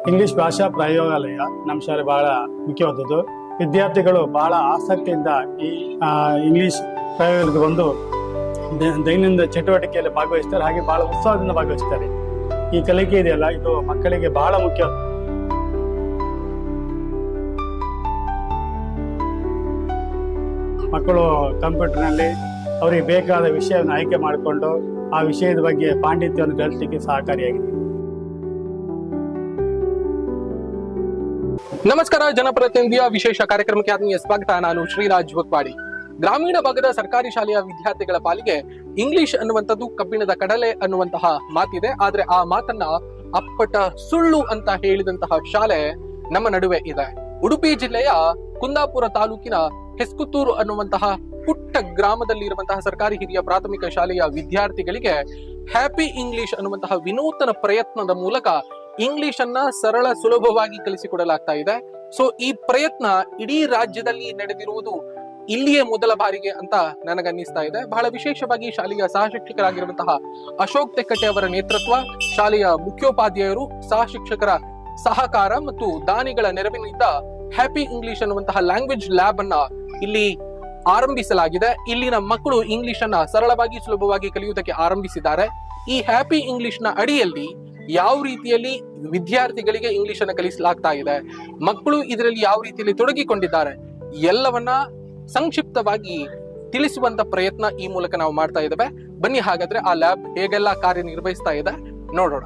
English ಭಾಷಾ ಪ್ರಯೋಗಾಲಯ ನಮ್ಮ ಶಾಲೆ ಬಹಳ ಮುಖ್ಯವಾದದ್ದು. ವಿದ್ಯಾರ್ಥಿಗಳು ಬಹಳ ಆಸಕ್ತಿಯಿಂದ ಈ ಇಂಗ್ಲಿಷ್ ಪ್ರಯೋಗಾಲಯಕ್ಕೆ ಬಂದು ದೈನಂದಿನ ಚಟುವಟಿಕೆಯಲ್ಲಿ ಭಾಗವಹಿಸ್ತಾರೆ, ಹಾಗೆ ಬಹಳ ಉತ್ಸಾಹದಿಂದ ಭಾಗವಹಿಸ್ತಾರೆ. ಈ ಕಲಿಕೆ ಇದೆಯಲ್ಲ, ಇದು ಮಕ್ಕಳಿಗೆ ಬಹಳ ಮುಖ್ಯ. ಮಕ್ಕಳು ಕಂಪ್ಯೂಟರ್ನಲ್ಲಿ ಅವರಿಗೆ ಬೇಕಾದ ವಿಷಯವನ್ನು ಆಯ್ಕೆ ಮಾಡಿಕೊಂಡು ಆ ವಿಷಯದ ಬಗ್ಗೆ ಪಾಂಡಿತ್ಯವನ್ನು ಗಳಿಸಲಿಕ್ಕೆ ಸಹಕಾರಿಯಾಗಿದೆ. ನಮಸ್ಕಾರ, ಜನಪ್ರತಿನಿಧಿಯ ವಿಶೇಷ ಕಾರ್ಯಕ್ರಮಕ್ಕೆ ಆತ್ಮೀಯ ಸ್ವಾಗತ. ನಾನು ಶ್ರೀರಾಜ್ ಬಕ್ವಾಡಿ. ಗ್ರಾಮೀಣ ಭಾಗದ ಸರ್ಕಾರಿ ಶಾಲೆಯ ವಿದ್ಯಾರ್ಥಿಗಳ ಪಾಲಿಗೆ ಇಂಗ್ಲಿಷ್ ಅನ್ನುವಂಥದ್ದು ಕಬ್ಬಿಣದ ಕಡಲೆ ಅನ್ನುವಂತಹ ಮಾತಿದೆ. ಆದ್ರೆ ಆ ಮಾತನ್ನ ಅಪ್ಪಟ ಸುಳ್ಳು ಅಂತ ಹೇಳಿದಂತಹ ಶಾಲೆ ನಮ್ಮ ನಡುವೆ ಇದೆ. ಉಡುಪಿ ಜಿಲ್ಲೆಯ ಕುಂದಾಪುರ ತಾಲೂಕಿನ ಹೆಸ್ಕುತ್ತೂರು ಅನ್ನುವಂತಹ ಪುಟ್ಟ ಗ್ರಾಮದಲ್ಲಿ ಇರುವಂತಹ ಸರ್ಕಾರಿ ಹಿರಿಯ ಪ್ರಾಥಮಿಕ ಶಾಲೆಯ ವಿದ್ಯಾರ್ಥಿಗಳಿಗೆ ಹ್ಯಾಪಿ ಇಂಗ್ಲಿಷ್ ಅನ್ನುವಂತಹ ವಿನೂತನ ಪ್ರಯತ್ನದ ಮೂಲಕ ಇಂಗ್ಲಿಷ್ ಅನ್ನ ಸರಳ ಸುಲಭವಾಗಿ ಕಲಿಸಿಕೊಡಲಾಗ್ತಾ ಇದೆ. ಸೊ ಈ ಪ್ರಯತ್ನ ಇಡೀ ರಾಜ್ಯದಲ್ಲಿ ನಡೆದಿರುವುದು ಇಲ್ಲಿಯೇ ಮೊದಲ ಬಾರಿಗೆ ಅಂತ ನನಗನ್ನಿಸ್ತಾ ಇದೆ. ಬಹಳ ವಿಶೇಷವಾಗಿ ಶಾಲೆಯ ಸಹ ಶಿಕ್ಷಕರಾಗಿರುವಂತಹ ಅಶೋಕ್ ತೆಕ್ಕಟ್ಟೆ ಅವರ ನೇತೃತ್ವ, ಶಾಲೆಯ ಮುಖ್ಯೋಪಾಧ್ಯಾಯರು, ಸಹ ಶಿಕ್ಷಕರ ಸಹಕಾರ ಮತ್ತು ದಾನಿಗಳ ನೆರವಿನಿಂದ ಹ್ಯಾಪಿ ಇಂಗ್ಲಿಷ್ ಅನ್ನುವಂತಹ ಲ್ಯಾಂಗ್ವೇಜ್ ಲ್ಯಾಬ್ ಅನ್ನ ಇಲ್ಲಿ ಆರಂಭಿಸಲಾಗಿದೆ. ಇಲ್ಲಿನ ಮಕ್ಕಳು ಇಂಗ್ಲಿಷ್ ಅನ್ನ ಸರಳವಾಗಿ ಸುಲಭವಾಗಿ ಕಲಿಯುವುದಕ್ಕೆ ಆರಂಭಿಸಿದ್ದಾರೆ. ಈ ಹ್ಯಾಪಿ ಇಂಗ್ಲಿಷ್ ನ ಅಡಿಯಲ್ಲಿ ಯಾವ ರೀತಿಯಲ್ಲಿ ವಿದ್ಯಾರ್ಥಿಗಳಿಗೆ ಇಂಗ್ಲಿಷ್ ಅನ್ನ ಕಲಿಸಲಾಗ್ತಾ ಇದೆ, ಮಕ್ಕಳು ಇದರಲ್ಲಿ ಯಾವ ರೀತಿಯಲ್ಲಿ ತೊಡಗಿಕೊಂಡಿದ್ದಾರೆ, ಎಲ್ಲವನ್ನ ಸಂಕ್ಷಿಪ್ತವಾಗಿ ತಿಳಿಸುವಂತ ಪ್ರಯತ್ನ ಈ ಮೂಲಕ ನಾವು ಮಾಡ್ತಾ ಇದ್ದೇವೆ. ಬನ್ನಿ ಹಾಗಾದ್ರೆ ಆ ಲ್ಯಾಬ್ ಹೇಗೆಲ್ಲ ಕಾರ್ಯನಿರ್ವಹಿಸ್ತಾ ಇದೆ ನೋಡೋಣ.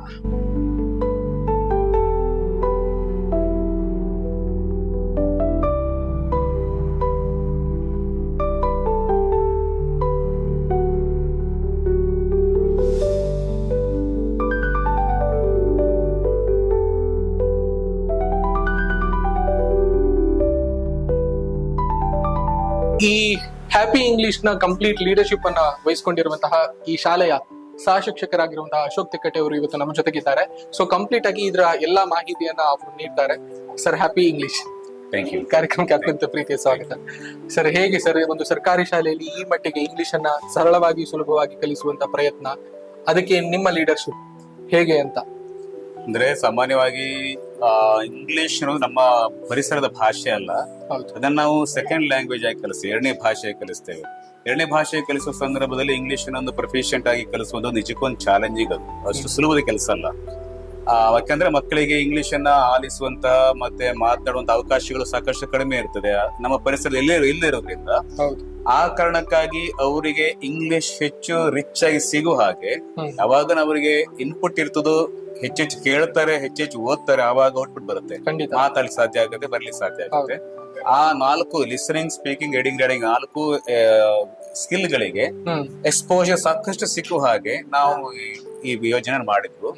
ಈ ಹ್ಯಾಪಿ ಇಂಗ್ಲಿಷ್ ನ ಕಂಪ್ಲೀಟ್ ಲೀಡರ್ಶಿಪ್ ಅನ್ನ ವಹಿಸಿಕೊಂಡಿರುವಂತಹ ಈ ಶಾಲೆಯ ಸಹ ಶಿಕ್ಷಕರಾಗಿರುವಂತಹ ಅಶೋಕ್ ತೆಕ್ಕಟ್ಟೆ ಅವರು ಇವತ್ತು ನಮ್ಮ ಜೊತೆಗಿದ್ದಾರೆ. ಸೊ ಕಂಪ್ಲೀಟ್ ಆಗಿ ಇದರ ಎಲ್ಲಾ ಮಾಹಿತಿಯನ್ನ ಅವರು ನೀಡ್ತಾರೆ. Sir, happy English thank you. ಕಾರ್ಯಕ್ರಮಕ್ಕೆ ಅತ್ಯಂತ ಪ್ರೀತಿಯ ಸ್ವಾಗತ. ಸರ್, ಹೇಗೆ ಸರ್ ಒಂದು ಸರ್ಕಾರಿ ಶಾಲೆಯಲ್ಲಿ ಈ ಮಟ್ಟಿಗೆ ಇಂಗ್ಲಿಷ್ ಅನ್ನ ಸರಳವಾಗಿ ಸುಲಭವಾಗಿ ಕಲಿಸುವಂತ ಪ್ರಯತ್ನ, ಅದಕ್ಕೆ ನಿಮ್ಮ ಲೀಡರ್ಶಿಪ್ ಹೇಗೆ ಅಂತ? ಅಂದ್ರೆ ಸಾಮಾನ್ಯವಾಗಿ ಇಂಗ್ಲಿಷ್ ನಮ್ಮ ಪರಿಸರದ ಭಾಷೆ ಅಲ್ಲ, ಅದನ್ನ ನಾವು ಸೆಕೆಂಡ್ ಲ್ಯಾಂಗ್ವೇಜ್ ಆಗಿ ಕಲಿಸ್ತೇವೆ, ಎರಡನೇ ಭಾಷೆಯಾಗಿ ಕಲಿಸ್ತೇವೆ. ಎರಡನೇ ಭಾಷೆ ಕಲಿಸುವ ಸಂದರ್ಭದಲ್ಲಿ ಇಂಗ್ಲಿಷ್ ಒಂದು ಪ್ರೊಫಿಷಿಯಂಟ್ ಆಗಿ ಕಲಿಸುವುದು ನಿಜಕ್ಕೊಂದು ಚಾಲೆಂಜಿಂಗ್. ಅದು ಅಷ್ಟು ಸುಲಭದ ಕೆಲಸ ಅಲ್ಲ. ಯಾಕಂದ್ರೆ ಮಕ್ಕಳಿಗೆ ಇಂಗ್ಲಿಷ್ ಅನ್ನ ಆಲಿಸುವಂತ ಮತ್ತೆ ಮಾತನಾಡುವಂತ ಅವಕಾಶಗಳು ಸಾಕಷ್ಟು ಕಡಿಮೆ ಇರ್ತದೆ ನಮ್ಮ ಪರಿಸರದಲ್ಲಿ ಇಲ್ಲೇ ಇರೋದ್ರಿಂದ. ಆ ಕಾರಣಕ್ಕಾಗಿ ಅವರಿಗೆ ಇಂಗ್ಲಿಷ್ ಹೆಚ್ಚು ರಿಚ್ ಆಗಿ ಸಿಗೋ ಹಾಗೆ ಯಾವಾಗ ಅವರಿಗೆ ಇನ್ಪುಟ್ ಇರ್ತದೋ, ಹೆಚ್ಚೆಚ್ಚು ಕೇಳ್ತಾರೆ, ಹೆಚ್ಚೆಚ್ಚು ಓದ್ತಾರೆ, ಆವಾಗ ಔಟ್ಪುಟ್ ಬರುತ್ತೆ. ಮಾತಾಡ್ಲಿಕ್ಕೆ ಸಾಧ್ಯ ಆಗುತ್ತೆ, ಬರ್ಲಿಕ್ಕೆ ಸಾಧ್ಯ ಆಗುತ್ತೆ. ಆ 4 listening, speaking, reading, writing 4 skill ಗಳಿಗೆ ಎಕ್ಸ್ಪೋಜರ್ ಸಾಕಷ್ಟು ಸಿಕ್ಕುವ ಹಾಗೆ ನಾವು ಈ ಯೋಜನೆ ಮಾಡಿದ್ವು.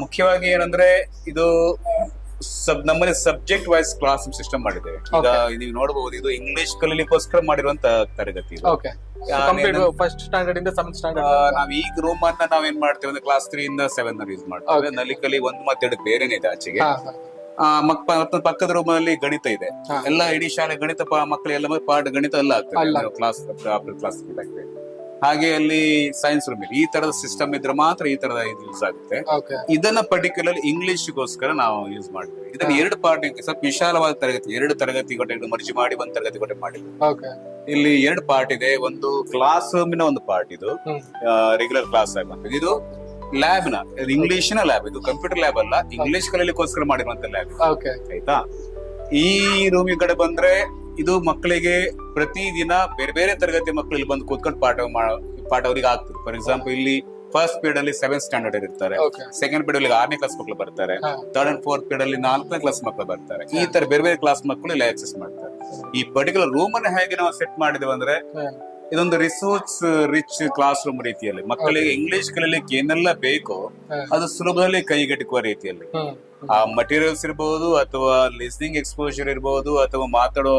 ಮುಖ್ಯವಾಗಿ ಏನಂದ್ರೆ ಇದು ನಮ್ಮಲ್ಲಿ ಸಬ್ಜೆಕ್ಟ್ ವೈಸ್ ಕ್ಲಾಸ್ ಸಿಸ್ಟಮ್ ಮಾಡಿದ್ದೇವೆ. ಈಗ ನೀವು ನೋಡಬಹುದು, ಇದು ಇಂಗ್ಲಿಷ್ ಕಲಿಲಿಕ್ಕೋಸ್ಕರ ಮಾಡಿರುವಂತ ತರಗತಿ. ಫಸ್ಟ್ ಸ್ಟ್ಯಾಂಡರ್ಡ್ ಇಂದ 7th ಸ್ಟ್ಯಾಂಡರ್ಡ್ ನಾವ್ ಈಗ ರೂಮ್ ಅನ್ನ ನಾವೇನ್ ಮಾಡ್ತೇವೆ ಅಂದ್ರೆ ಕ್ಲಾಸ್ 3 ಇಂದ 7 ಯೂಸ್ ಮಾಡ್ತೇವೆ. ನಲಿಕಲಿ 1 ಮತ್ತು 2 ಬೇರೆನೇ ಇದೆ ಆಚೆಗೆ. ಪಕ್ಕದ ರೂಮ್ ಅಲ್ಲಿ ಗಣಿತ ಇದೆ. ಎಲ್ಲ ಇಡೀ ಶಾಲೆ ಗಣಿತ ಮಕ್ಕಳು ಎಲ್ಲ ಪಾಠ ಗಣಿತ ಎಲ್ಲ ಆಗ್ತದೆ ಕ್ಲಾಸ್ ಕ್ಲಾಸ್ ಆಗ್ತದೆ. ಹಾಗೆ ಅಲ್ಲಿ ಸೈನ್ಸ್ ರೂಮ್ ಇದೆ. ಈ ತರದ ಸಿಸ್ಟಮ್ ಇದ್ರೆ ಮಾತ್ರ ಈ ತರದ ಯೂಸ್ ಆಗುತ್ತೆ. ಇದನ್ನ ಪರ್ಟಿಕ್ಯುಲರ್ ಇಂಗ್ಲಿಷ್ಗೋಸ್ಕರ ನಾವು ಯೂಸ್ ಮಾಡ್ತೇವೆ. ಇದನ್ನ 2 ಪಾರ್ಟ್, ಸ್ವಲ್ಪ ವಿಶಾಲವಾದ ತರಗತಿ, 2 ತರಗತಿ ಕೊಟ್ಟೆ ಮರ್ಜಿ ಮಾಡಿ 1 ತರಗತಿ ಕೊಟ್ಟೆ ಮಾಡಿದ್ವಿ. ಇಲ್ಲಿ 2 ಪಾರ್ಟ್ ಇದೆ. ಒಂದು ಕ್ಲಾಸ್ ರೂಮಿನ ಒಂದು ಪಾರ್ಟ್, ಇದು ರೆಗ್ಯುಲರ್ ಕ್ಲಾಸ್ ಆಗಿ. ಇದು ಲ್ಯಾಬ್ ನ ಇಂಗ್ಲಿಷ್ ನ ಲ್ಯಾಬ್, ಇದು ಕಂಪ್ಯೂಟರ್ ಲ್ಯಾಬ್ ಅಲ್ಲ, ಇಂಗ್ಲಿಷ್ ಕಲಿಲಿಕ್ಕೋಸ್ಕರ ಮಾಡಿರುವಂತ ಲ್ಯಾಬ್. ಆಯ್ತಾ? ಈ ರೂಮಿನ ಕಡೆ ಬಂದ್ರೆ ಇದು ಮಕ್ಕಳಿಗೆ ಪ್ರತಿದಿನ ಬೇರೆ ಬೇರೆ ತರಗತಿ ಮಕ್ಕಳು ಇಲ್ಲಿ ಬಂದು ಕೂತ್ಕೊಂಡು ಪಾಠ ಅವ್ರಿಗೆ ಆಗ್ತದೆ. ಫಾರ್ ಎಕ್ಸಾಂಪಲ್, ಇಲ್ಲಿ ಫಸ್ಟ್ ಪೀರಿಯಡ್ ಅಲ್ಲಿ 7th ಸ್ಟ್ಯಾಂಡರ್ಡ್ ಇರ್ತಾರೆ, ಸೆಕೆಂಡ್ ಪೀರಿಯಡ್ ಅಲ್ಲಿ 6ನೇ ಕ್ಲಾಸ್ ಮಕ್ಕಳು ಬರ್ತಾರೆ, 3rd and 4th ಪೀರಿಯಡ್ ಅಲ್ಲಿ 4ನೇ ಕ್ಲಾಸ್ ಮಕ್ಕಳು ಬರ್ತಾರೆ. ಈ ತರ ಬೇರೆ ಬೇರೆ ಕ್ಲಾಸ್ ಮಕ್ಕಳು ಇಲ್ಲಿ ಆಕ್ಸೆಸ್ ಮಾಡ್ತಾರೆ. ಈ ಪರ್ಟಿಕ್ಯುಲರ್ ರೂಮ್ ಅನ್ನು ಹೇಗೆ ನಾವು ಸೆಟ್ ಮಾಡಿದೇವೆ ಅಂದ್ರೆ, ಇದೊಂದು ರಿಸೋರ್ಸ್ ರಿಚ್ ಕ್ಲಾಸ್ ರೂಮ್ ರೀತಿಯಲ್ಲಿ ಮಕ್ಕಳಿಗೆ ಇಂಗ್ಲಿಷ್ ಕಲಿಲಿಕ್ಕೆ ಏನೆಲ್ಲ ಬೇಕೋ ಅದು ಸುಲಭದಲ್ಲಿ ಕೈಗೆಟುಕುವ ರೀತಿಯಲ್ಲಿ ಆ ಮಟೀರಿಯಲ್ಸ್ ಇರಬಹುದು, ಅಥವಾ ಲಿಸ್ನಿಂಗ್ ಎಕ್ಸ್ಪೋಜರ್ ಇರಬಹುದು, ಅಥವಾ ಮಾತಾಡುವ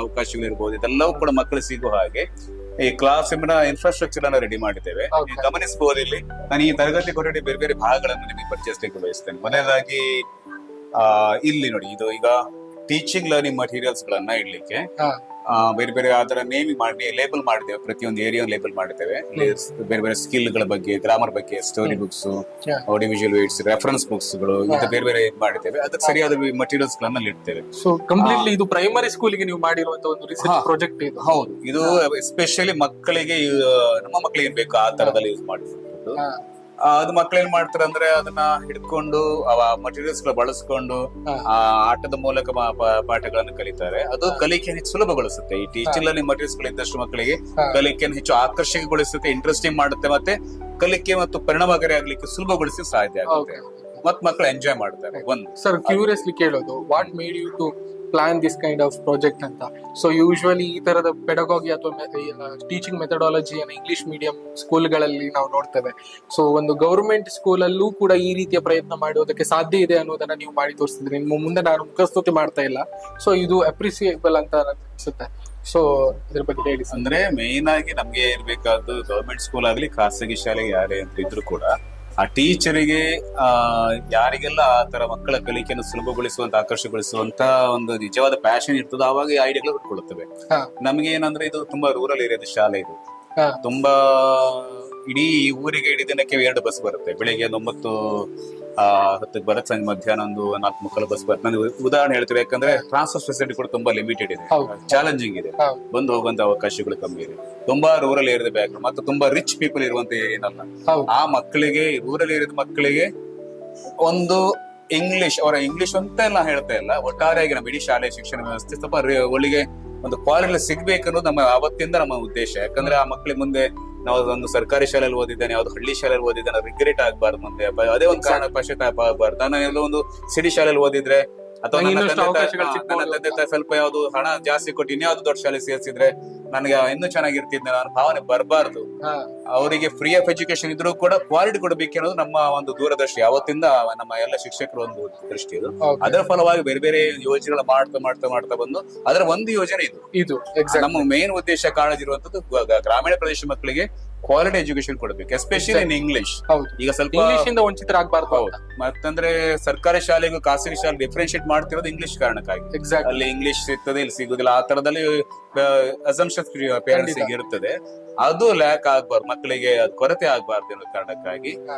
ಅವಕಾಶಗಳು ಇರಬಹುದು, ಇದೆಲ್ಲವೂ ಕೂಡ ಮಕ್ಕಳು ಸಿಗುವ ಹಾಗೆ ಈ ಕ್ಲಾಸ್ ರೂಮಿನ ಇನ್ಫ್ರಾಸ್ಟ್ರಕ್ಚರ್ ಅನ್ನ ರೆಡಿ ಮಾಡಿದ್ದೇವೆ. ಗಮನಿಸಬಹುದು, ಇಲ್ಲಿ ನಾನು ಈ ತರಗತಿ ಕೊಠಡಿ ಬೇರೆ ಬೇರೆ ಭಾಗಗಳನ್ನು ನಿಮಗೆ ಪರಿಚಯಿಸಲಿಕ್ಕೆ ಬಯಸ್ತೇನೆ. ಮೊದಲನೇದಾಗಿ ಇಲ್ಲಿ ನೋಡಿ, ಇದು ಈಗ ಟೀಚಿಂಗ್ ಲರ್ನಿಂಗ್ ಮಟೀರಿಯಲ್ಸ್ ಗಳನ್ನ ಇಡ್ಲಿಕ್ಕೆ ಬೇರೆ ಬೇರೆ ಅದರ ನೇಮಿಂಗ್ ಮಾಡಿ ಲೇಬಲ್ ಮಾಡಿದ್ದೇವೆ, ಪ್ರತಿಯೊಂದು ಏರಿಯಾ ಲೇಬಲ್ ಮಾಡಿದ್ದೇವೆ. ಬೇರೆ ಬೇರೆ ಸ್ಕಿಲ್ಗಳ ಬಗ್ಗೆ, ಗ್ರಾಮರ್ ಬಗ್ಗೆ, story books, audiovisual aids, reference books ಗಳು, ಇದು ಬೇರೆ ಬೇರೆ ಮಾಡಿದ್ದೇವೆ. ಅದಕ್ಕೆ ಸರಿಯಾದ ಮೆಟೀರಿಯಲ್ಸ್ ಗಳನ್ನ ಇಡ್ತೇವೆ. ಸೊ ಕಂಪ್ಲೀಟ್ಲಿ ಇದು ಪ್ರೈಮರಿ ಸ್ಕೂಲಿಗೆ ನೀವು ಮಾಡಿರುವಂತ ಒಂದು ರಿಸರ್ಚ್ ಪ್ರಾಜೆಕ್ಟ್ ಇದು. ಹೌದು, ಇದು ಎಸ್ಪೆಷಲಿ ಮಕ್ಕಳಿಗೆ, ನಮ್ಮ ಮಕ್ಕಳಿಗೆ ಏನ್ ಬೇಕು ಆ ತರದಲ್ಲಿ ಯೂಸ್ ಮಾಡಿರುವಂತದ್ದು. ಅದು ಮಕ್ಳು ಏನ್ ಮಾಡ್ತಾರೆ ಅಂದ್ರೆ ಅದನ್ನ ಹಿಡ್ಕೊಂಡು ಮಟೀರಿಯಲ್ಸ್ ಗಳ ಬಳಸ್ಕೊಂಡು ಆ ಆಟದ ಮೂಲಕ ಪಾಠಗಳನ್ನು ಕಲಿತಾರೆ. ಅದು ಕಲಿಕೆಯನ್ನು ಹೆಚ್ಚು ಸುಲಭಗೊಳಿಸುತ್ತೆ. ಈ ಟೀಚಿಂಗ್ ಲರ್ನಿಂಗ್ ಮಟೀರಿಯಲ್ಸ್ ಗಳು ಇದ್ದಷ್ಟು ಮಕ್ಕಳಿಗೆ ಕಲಿಕೆಯನ್ನು ಹೆಚ್ಚು ಆಕರ್ಷಕಗೊಳಿಸುತ್ತೆ, ಇಂಟ್ರೆಸ್ಟಿಂಗ್ ಮಾಡುತ್ತೆ, ಮತ್ತೆ ಕಲಿಕೆ ಮತ್ತು ಪರಿಣಾಮಕಾರಿ ಆಗ್ಲಿಕ್ಕೆ ಸುಲಭಗೊಳಿಸಿ ಸಾಧ್ಯ ಆಗುತ್ತೆ. ಮತ್ ಮಕ್ಕಳು ಎಂಜಾಯ್ ಮಾಡ್ತಾರೆ. ಒಂದು ಸರ್ ಕ್ಯೂರಿಯಸ್ಲಿ ಕೇಳೋದು, what made you to plan this kind of project ಅಂತ? ಸೊ ಯೂಶುವಲಿ ಈ ತರದ ಪೆಡಗಾಗಿ ಅಥವಾ ಟೀಚಿಂಗ್ ಮೆಥಡಾಲಜಿಯನ್ನು ಇಂಗ್ಲಿಷ್ ಮೀಡಿಯಂ ಸ್ಕೂಲ್ಗಳಲ್ಲಿ ನಾವು ನೋಡ್ತೇವೆ. ಸೊ ಒಂದು ಗವರ್ಮೆಂಟ್ ಸ್ಕೂಲಲ್ಲೂ ಕೂಡ ಈ ರೀತಿಯ ಪ್ರಯತ್ನ ಮಾಡುವುದಕ್ಕೆ ಸಾಧ್ಯ ಇದೆ ಅನ್ನೋದನ್ನ ನೀವು ಮಾಡಿ ತೋರಿಸ್ತಿದ್ರಿ. ನಿಮ್ಮ ಮುಂದೆ ನಾನು ಮುಖಸ್ತುತಿ ಮಾಡ್ತಾ ಇಲ್ಲ. ಸೊ ಇದು ಅಪ್ರಿಸಿಯೇಬಲ್ ಅಂತ ಅನ್ಸುತ್ತೆ. ಸೊ ಇದ್ರ ಬಗ್ಗೆ ಹೇಳಿ. ಅಂದ್ರೆ ಮೇನ್ ಆಗಿ ನಮ್ಗೆ ಇರ್ಬೇಕಾದ್ದು ಗವರ್ಮೆಂಟ್ ಸ್ಕೂಲ್ ಆಗ್ಲಿ ಖಾಸಗಿ ಶಾಲೆ ಯಾರೇ ಅಂತ ಇದ್ರು ಕೂಡ ಆ ಟೀಚರಿಗೆ ಯಾರಿಗೆಲ್ಲ ಆ ತರ ಮಕ್ಕಳ ಕಲಿಕೆಯನ್ನು ಸುಲಭಗೊಳಿಸುವಂತ, ಆಕರ್ಷಗೊಳಿಸುವಂತ ಒಂದು ನಿಜವಾದ ಪ್ಯಾಷನ್ ಇರ್ತದೆ, ಆವಾಗ ಈ ಐಡಿಯಾಗಳು ಹುಟ್ಕೊಳ್ತವೆ. ನಮ್ಗೆ ಏನಂದ್ರೆ ಇದು ತುಂಬಾ ರೂರಲ್ ಏರಿಯಾದ ಶಾಲೆ. ಇದು ತುಂಬಾ ಇಡೀ ಊರಿಗೆ ಇಡೀ ದಿನಕ್ಕೆ 2 ಬಸ್ ಬರುತ್ತೆ. ಬೆಳಿಗ್ಗೆ 9:10 ಬರುತ್ತೆ, ಸಂಜೆ ಮಧ್ಯಾಹ್ನ ಒಂದು 4 ಬಸ್ ಬರುತ್ತೆ. ನಾನು ಉದಾಹರಣೆ ಹೇಳ್ತೀವಿ, ಯಾಕಂದ್ರೆ ಟ್ರಾನ್ಸ್ಪೋರ್ಟ್ ಫೆಸಿಲಿಟಿ ಕೂಡ ತುಂಬಾ ಲಿಮಿಟೆಡ್ ಇದೆ, ಚಾಲೆಂಜಿಂಗ್ ಇದೆ, ಬಂದು ಹೋಗುವಂತ ಅವಕಾಶಗಳು ಕಮ್ಮಿ ಇದೆ. ತುಂಬಾ ರೂರಲ್ ಏರಿಯಾದ ಬ್ಯಾಕ್ಗ್ರೌಂಡ್ ಮತ್ತು ತುಂಬಾ ರಿಚ್ ಪೀಪಲ್ ಇರುವಂತ ಏನಲ್ಲ. ಆ ಮಕ್ಕಳಿಗೆ, ರೂರಲ್ ಏರಿಯಾದ ಮಕ್ಕಳಿಗೆ ಒಂದು ಇಂಗ್ಲಿಷ್, ಅವರ ಇಂಗ್ಲಿಷ್ ಅಂತ ಎಲ್ಲ ಹೇಳ್ತಾ ಇಲ್ಲ, ಒಟ್ಟಾರೆಯಾಗಿ ನಮ್ಮ ಇಡೀ ಶಾಲೆ ಶಿಕ್ಷಣ ವ್ಯವಸ್ಥೆ ಸ್ವಲ್ಪ ಒಳ್ಳಿಗೆ ಒಂದು ಕ್ವಾಲಿಟಿ ಸಿಗ್ಬೇಕು ಅನ್ನೋದು ನಮ್ಮ ಅವತ್ತಿಂದ ನಮ್ಮ ಉದ್ದೇಶ. ಯಾಕಂದ್ರೆ ಆ ಮಕ್ಕಳಿಗೆ ಮುಂದೆ ನಾವು ಒಂದು ಸರ್ಕಾರಿ ಶಾಲೆಯಲ್ಲಿ ಓದಿದ್ದಾನೆ, ಯಾವ್ದು ಹಳ್ಳಿ ಶಾಲೆಯಲ್ಲಿ ಓದಿದ್ದಾನೆ, ರಿಗ್ರೆಟ್ ಆಗ್ಬಾರ್ದು, ಮುಂದೆ ಅದೇ ಒಂದು ಕಾರಣ ಪಶ್ಚಾತ್ತಾಪ ಆಗ್ಬಾರ್ದು. ನಾನು ಎಲ್ಲೋ ಒಂದು ಸಿಟಿ ಶಾಲೆಯಲ್ಲಿ ಓದಿದ್ರೆ ಅಥವಾ ನನ್ನ ತಂದೆ ತಾಯಿ ಸ್ವಲ್ಪ ಯಾವ್ದು ಹಣ ಜಾಸ್ತಿ ಕೊಟ್ಟು ಇನ್ಯಾವ್ದು ದೊಡ್ಡ ಶಾಲೆ ಸೇರಿಸಿದ್ರೆ ನನಗೆ ಇನ್ನೂ ಚೆನ್ನಾಗಿರ್ತಿದ್ದೆ ನಾನು ಭಾವನೆ ಬರಬಾರ್ದು. ಅವರಿಗೆ ಫ್ರೀ ಆಫ್ ಎಜುಕೇಶನ್ ಇದ್ರೂ ಕೂಡ ಕ್ವಾಲಿಟಿ ಕೊಡಬೇಕು ಅನ್ನೋದು ನಮ್ಮ ಒಂದು ದೂರದೃಷ್ಟಿ. ಯಾವತ್ತಿಂದ ನಮ್ಮ ಎಲ್ಲ ಶಿಕ್ಷಕರು ಒಂದು ದೃಷ್ಟಿ ಇದು. ಅದರ ಫಲವಾಗಿ ಬೇರೆ ಬೇರೆ ಯೋಜನೆಗಳು ಮಾಡ್ತಾ ಬಂದು ಅದರ ಒಂದು ಯೋಜನೆ ಇದು ನಮ್ಮ ಮೇನ್ ಉದ್ದೇಶ ಕಾಳಜಿ ಇರುವಂತದ್ದು ಗ್ರಾಮೀಣ ಪ್ರದೇಶ ಮಕ್ಕಳಿಗೆ ಕ್ವಾಲಿಟಿ ಎಜುಕೇಶನ್ ಕೊಡಬೇಕು, ಎಸ್ಪೆಷಲಿ ಇನ್ ಇಂಗ್ಲಿಷ್. ಈಗ ಸ್ವಲ್ಪ ಇಂಗ್ಲಿಷ್ ವಂಚಿತರಾಗಬಾರ್ದು. ಮತ್ತಂದ್ರೆ ಸರ್ಕಾರಿ ಶಾಲೆಗೂ ಖಾಸಗಿ ಶಾಲೆ ಡಿಫ್ರೆನ್ಶಿಯೇಟ್ ಮಾಡ್ತಿರೋದು ಇಂಗ್ಲಿಷ್ ಕಾರಣಕ್ಕಾಗಿ. ಅಲ್ಲಿ ಇಂಗ್ಲಿಷ್ ಸಿಗ್ತದೆ, ಇಲ್ಲಿ ಸಿಗುದಿಲ್ಲ, ಆ ತರದಲ್ಲಿ ಅಸಂಪ್ಷನ್ ಪೇರೆಂಟ್ಸ್ ಇರ್ತದೆ. ಅದು ಲ್ಯಾಕ್ ಆಗ್ಬಾರ್ದು, ಮಕ್ಕಳಿಗೆ ಕೊರತೆ ಆಗ್ಬಾರ್ದು ಅನ್ನೋ ಕಾರಣಕ್ಕಾಗಿ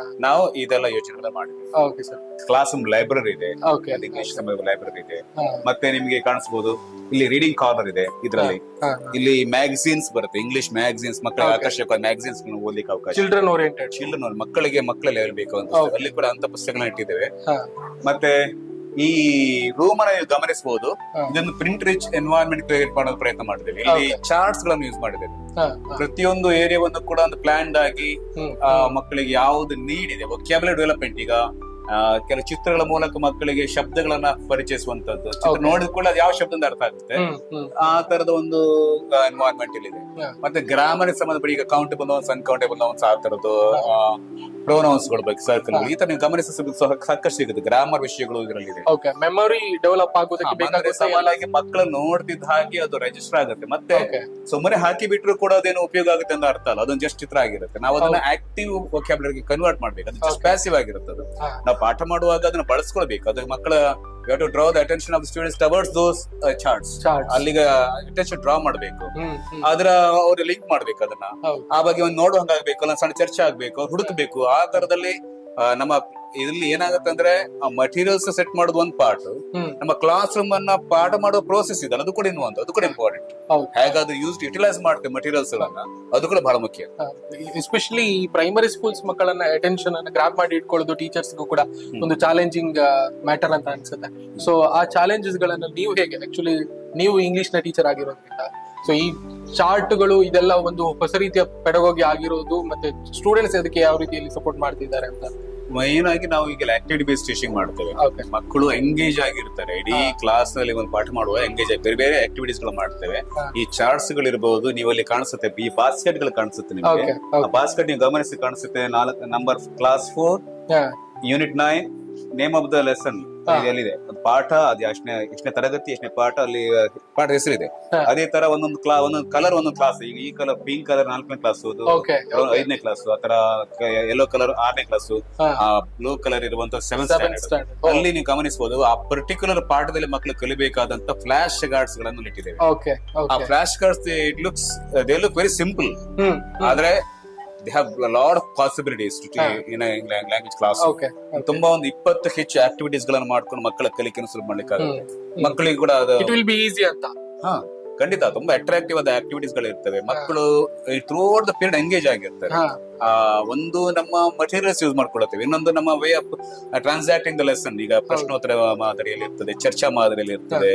ನಾವು ಇದೆಲ್ಲ ಯೋಚನೆಗಳನ್ನ ಮಾಡಿದ್ವಿ. ಕ್ಲಾಸ್ ರೂಮ್ ಲೈಬ್ರರಿ ಇದೆ, ಇಂಗ್ಲಿಷ್ ಲೈಬ್ರರಿ ಇದೆ. ಮತ್ತೆ ನಿಮ್ಗೆ ಕಾಣಿಸಬಹುದು ಇಲ್ಲಿ ರೀಡಿಂಗ್ ಕಾರ್ನರ್ ಇದೆ. ಇದರಲ್ಲಿ ಇಲ್ಲಿ ಮ್ಯಾಗಝೀನ್ಸ್ ಬರುತ್ತೆ, ಇಂಗ್ಲಿಷ್ ಮ್ಯಾಗಝೀನ್ಸ್, ಮಕ್ಕಳಿಗೆ ಆಕರ್ಷಕ ಮ್ಯಾಗಝೀನ್ಸ್ ಓದ್ಲಿಕ್ಕೆ ಅವಕಾಶ. ಚಿಲ್ಡ್ರನ್ ಮಕ್ಕಳಿಗೆ ಬೇಕು ಅಂತ ಅಲ್ಲಿ ಕೂಡ ಅಂತ ಪುಸ್ತಕಗಳನ್ನ ಇಟ್ಟಿದ್ದೇವೆ. ಮತ್ತೆ ಈ ರೂಮ್ ಅನ್ನ ನೀವು ಗಮನಿಸಬಹುದು, ಇದೊಂದು ಪ್ರಿಂಟ್ ರಿಚ್ ಎನ್ವೈರನ್ಮೆಂಟ್ ಕ್ರಿಯೇಟ್ ಮಾಡೋದು ಪ್ರಯತ್ನ ಮಾಡಿದ್ದೇವೆ. ಇಲ್ಲಿ ಚಾರ್ಟ್ಸ್ ಗಳನ್ನು ಯೂಸ್ ಮಾಡಿದ್ದೇವೆ. ಪ್ರತಿಯೊಂದು ಏರಿಯಾವನ್ನು ಕೂಡ ಒಂದು ಪ್ಲಾನ್ಡ್ ಆಗಿ ಮಕ್ಕಳಿಗೆ ಯಾವ್ದು ನೀಡ್ ಇದೆ, ವೊಕ್ಯಾಬ್ಯುಲರಿ ಡೆವಲಪ್ಮೆಂಟ್. ಈಗ ಕೆಲವು ಚಿತ್ರಗಳ ಮೂಲಕ ಮಕ್ಕಳಿಗೆ ಶಬ್ದಗಳನ್ನ ಪರಿಚಯಿಸುವಂತದ್ದು, ಚಿತ್ರ ನೋಡಿದ ಕೂಡ ಯಾವ ಶಬ್ದದಿಂದ ಅರ್ಥ ಆಗುತ್ತೆ, ಆ ತರದ ಒಂದು ಎನ್ವೈರನ್ಮೆಂಟ್ ಇಲ್ಲಿ ಇದೆ. ಮತ್ತೆ ಗ್ರಾಮರ್ ಸಂಬಂಧಪಟ್ಟ ಈಗ ಕೌಂಟಬಲ್ ನೌನ್ಸ್, ಅನ್ಕೌಂಟಬಲ್ ನೌನ್ಸ್, ಆ ತರದ್ದು ಪ್ರೊನೌನ್ಸ್ ಗಳ ಬಗ್ಗೆ, ಸರ್ಕಲ್ ಈ ತರ ನೀವು ಗಮನಿಸ ಸಾಕಷ್ಟು ಸಿಗುತ್ತೆ. ಗ್ರಾಮರ್ ವಿಷಯಗಳು ಇದರಲ್ಲಿ ಇದೆ. ಮೆಮೊರಿ ಡೆವಲಪ್ ಆಗೋದಕ್ಕೆ ಸವಾಲಾಗಿ ಮಕ್ಕಳು ನೋಡ್ತಿದ್ದ ಹಾಗೆ ಅದು ರಿಜಿಸ್ಟರ್ ಆಗುತ್ತೆ. ಮತ್ತೆ ಸುಮ್ಮನೆ ಹಾಕಿ ಬಿಟ್ರು ಕೂಡ ಅದೇನು ಉಪಯೋಗ ಆಗುತ್ತೆ ಅಂತ ಅರ್ಥ ಅಲ್ಲ, ಅದೊಂದು ಜಸ್ಟ್ ಚಿತ್ರ ಆಗಿರುತ್ತೆ. ನಾವು ಅದನ್ನ ಆಕ್ಟಿವ್ ವೊಕ್ಯಾಬ್ಯುಲರಿಗೆ ಕನ್ವರ್ಟ್ ಮಾಡ್ಬೇಕು. ಅದು ಜಸ್ಟ್ ಪ್ಯಾಸಿವ್ ಆಗಿರುತ್ತೆ. ಅದು ನಾವು ಪಾಠ ಮಾಡುವಾಗ ಅದನ್ನ ಬಳಸ್ಕೊಳ್ಬೇಕು. ಅದು ಮಕ್ಕಳ you have to draw the attention of the students towards those charts. ಅಲ್ಲಿಗೆ attention draw ಮಾಡಬೇಕು, ಅದರ ಅವ್ರು ಲಿಂಕ್ ಮಾಡ್ಬೇಕು, ಅದನ್ನ ಆ ಬಗ್ಗೆ ಒಂದು ನೋಡುವಂಗಾಗ್ಬೇಕು, ಅಲ್ಲ ಸಣ್ಣ ಚರ್ಚೆ ಆಗ್ಬೇಕು, ಹುಡುಕ್ಬೇಕು. ಆ ತರದಲ್ಲಿ ನಮ್ಮ ಇಲ್ಲಿ ಏನಾಗುತ್ತೆ ಅಂದ್ರೆ ಮಟೀರಿಯಲ್ಸ್ ಸೆಟ್ ಮಾಡೋದು ಒಂದ್ ಪಾರ್ಟ್, ನಮ್ಮ ಕ್ಲಾಸ್ ರೂಮ್ ಅನ್ನ ಪಾಠ ಮಾಡೋ ಪ್ರೋಸೆಸ್ ಇದೆ, ಅದು ಕೂಡ ಇನ್ನೊಂದು, ಅದು ಕೂಡ ಇಂಪಾರ್ಟೆಂಟ್. ಹೇಗಾದ್ರೂ ಯುಟಿಲೈಸ್ ಮಾಡ್ತೇವೆ ಮಟೀರಿಯಲ್ಸ್ ಗಳನ್ನ, ಅದು ಕೂಡ ಬಹಳ ಮುಖ್ಯ. ಎಸ್ಪೆಷಲಿ ಪ್ರೈಮರಿ ಸ್ಕೂಲ್ಸ್ ಮಕ್ಕಳನ್ನ ಅಟೆನ್ಷನ್ ಅನ್ನ ಗ್ರಾಬ್ ಮಾಡಿ ಇಟ್ಕೊಳ್ಳೋದು ಟೀಚರ್ಸ್ಗೂ ಕೂಡ ಒಂದು ಚಾಲೆಂಜಿಂಗ್ ಮ್ಯಾಟರ್ ಅಂತ ಅನ್ಸುತ್ತೆ. ಸೊ ಆ ಚಾಲೆಂಜಸ್ ಗಳನ್ನ ನೀವು ಹೇಗೆ, ಆಕ್ಚುಲಿ ನೀವು ಇಂಗ್ಲಿಷ್ ನ ಟೀಚರ್ ಆಗಿರೋದ್ರಿಂದ, ಸೊ ಈ ಚಾರ್ಟ್ಗಳು ಇದೆಲ್ಲ ಒಂದು ಹೊಸ ರೀತಿಯ ಪೆಡಗೋಗಿ ಆಗಿರೋದು, ಮತ್ತೆ ಸ್ಟೂಡೆಂಟ್ಸ್ ಅದಕ್ಕೆ ಯಾವ ರೀತಿಯಲ್ಲಿ ಸಪೋರ್ಟ್ ಮಾಡ್ತಿದ್ದಾರೆ ಅಂತ? ಮೈನ್ ಆಗಿ ನಾವು ಈಗ ಆಕ್ಟಿವಿಟಿ ಬೇಸ್ಡ್ ಟೀಚಿಂಗ್ ಮಾಡ್ತೇವೆ. ಮಕ್ಕಳು ಎಂಗೇಜ್ ಆಗಿರ್ತಾರೆ, ಇಡೀ ಕ್ಲಾಸ್ ನಲ್ಲಿ ಒಂದು ಪಾಠ ಮಾಡುವ ಎಂಗೇಜ್ ಆಗಿ ಬೇರೆ ಬೇರೆ ಆಕ್ಟಿವಿಟೀಸ್ ಗಳು ಮಾಡ್ತೇವೆ. ಈ ಚಾರ್ಟ್ಸ್ ಗಳು ಇರಬಹುದು, ನೀವು ಅಲ್ಲಿ ಕಾಣಿಸುತ್ತೆ, ಈ ಬಾಸ್ಕೆಟ್ ಗಳು ಕಾಣಿಸುತ್ತೆ ನಿಮಗೆ. ಬಾಸ್ಕೆಟ್ ನೀವು ಗಮನಿಸಿ ಕಾಣಿಸುತ್ತೆ, number class 4 unit 9 name of the lesson ಎಲ್ಲಿದೆ, ಒಂದು ಪಾಠ ಅದು ಎಷ್ಟನೇ ತರಗತಿ ಎಷ್ಟನೇ ಪಾಠ ಅಲ್ಲಿ ಪಾಠ ಹೆಸರಿದೆ. ಹಾ. ಅದೇ ತರ ಒಂದೊಂದು ಒಂದೊಂದು ಕಲರ್ ಒಂದೊಂದು ಕ್ಲಾಸ್. ಈಗ ಈ ಕಲರ್ ಪಿಂಕ್ ಕಲರ್ 4ನೇ ಕ್ಲಾಸ್, Okay. 5ನೇ ಕ್ಲಾಸ್, ಆತರ ಯೆಲ್ಲೋ ಕಲರ್ 6ನೇ ಕ್ಲಾಸ್, ಹಾ. ಬ್ಲೂ ಕಲರ್ ಇರುವಂತ 7th Seventh ಸ್ಟ್ಯಾಂಡರ್ಡ್. standard. ಅಲ್ಲಿ ನೀವು ಗಮನಿಸಬಹುದು ಆ ಪರ್ಟಿಕ್ಯುಲರ್ ಪಾಠದಲ್ಲಿ ಮಕ್ಕಳು ಕಲಿಬೇಕಾದಂತ ಫ್ಲಾಶ್ ಕಾರ್ಡ್ಸ್ ಗಳನ್ನು ಇಟ್ಟಿದ್ದೇವೆ. Okay. ಆ Okay. Flash cards they look very simple, hmm. ಆದ್ರೆ they have a lot of possibilities to in a language class. Okay. ತುಂಬಾ ಒಂದು 20 ಹೆಚ್ಚು ಆಕ್ಟಿವಿಟೀಸ್ ಗಳನ್ನ ಮಾಡ್ಕೊಂಡು ಮಕ್ಕಳ ಕಲಿಕೆಯನ್ನು ಶುರು ಮಾಡ್ಲಿಕ್ಕಾಗುತ್ತೆ. ಮಕ್ಕಳಿಗೆ ಕೂಡ ಅದು It will be easy ಅಂತ. ಹಾ ಖಂಡಿತ ತುಂಬಾ ಅಟ್ರಾಕ್ಟಿವ್ ಆದ ಆಕ್ಟಿವಿಟೀಸ್ ಗಳು ಇರ್ತವೆ. ಮಕ್ಕಳು ಥ್ರೂಔಟ್ ದ ಪೀರಿಯಡ್ ಎಂಗೇಜ್ ಆಗಿರ್ತಾರೆ. ಹಾ. ಒಂದು ನಮ್ಮ ಮಟೀರಿಯಲ್ಸ್ ಯೂಸ್ ಮಾಡ್ಕೊಳ್ತೇವೆ, ಇನ್ನೊಂದು ನಮ್ಮ ವೇ ಆಫ್ ಟ್ರಾನ್ಸಾಕ್ಟಿಂಗ್ ದ ಲೆಸನ್. ಈಗ ಪ್ರಶ್ನೋತ್ತರ ಮಾದರಿಯಲ್ಲಿ ಇರ್ತದೆ, ಚರ್ಚಾ ಮಾದರಿಯಲ್ಲಿ ಇರ್ತದೆ.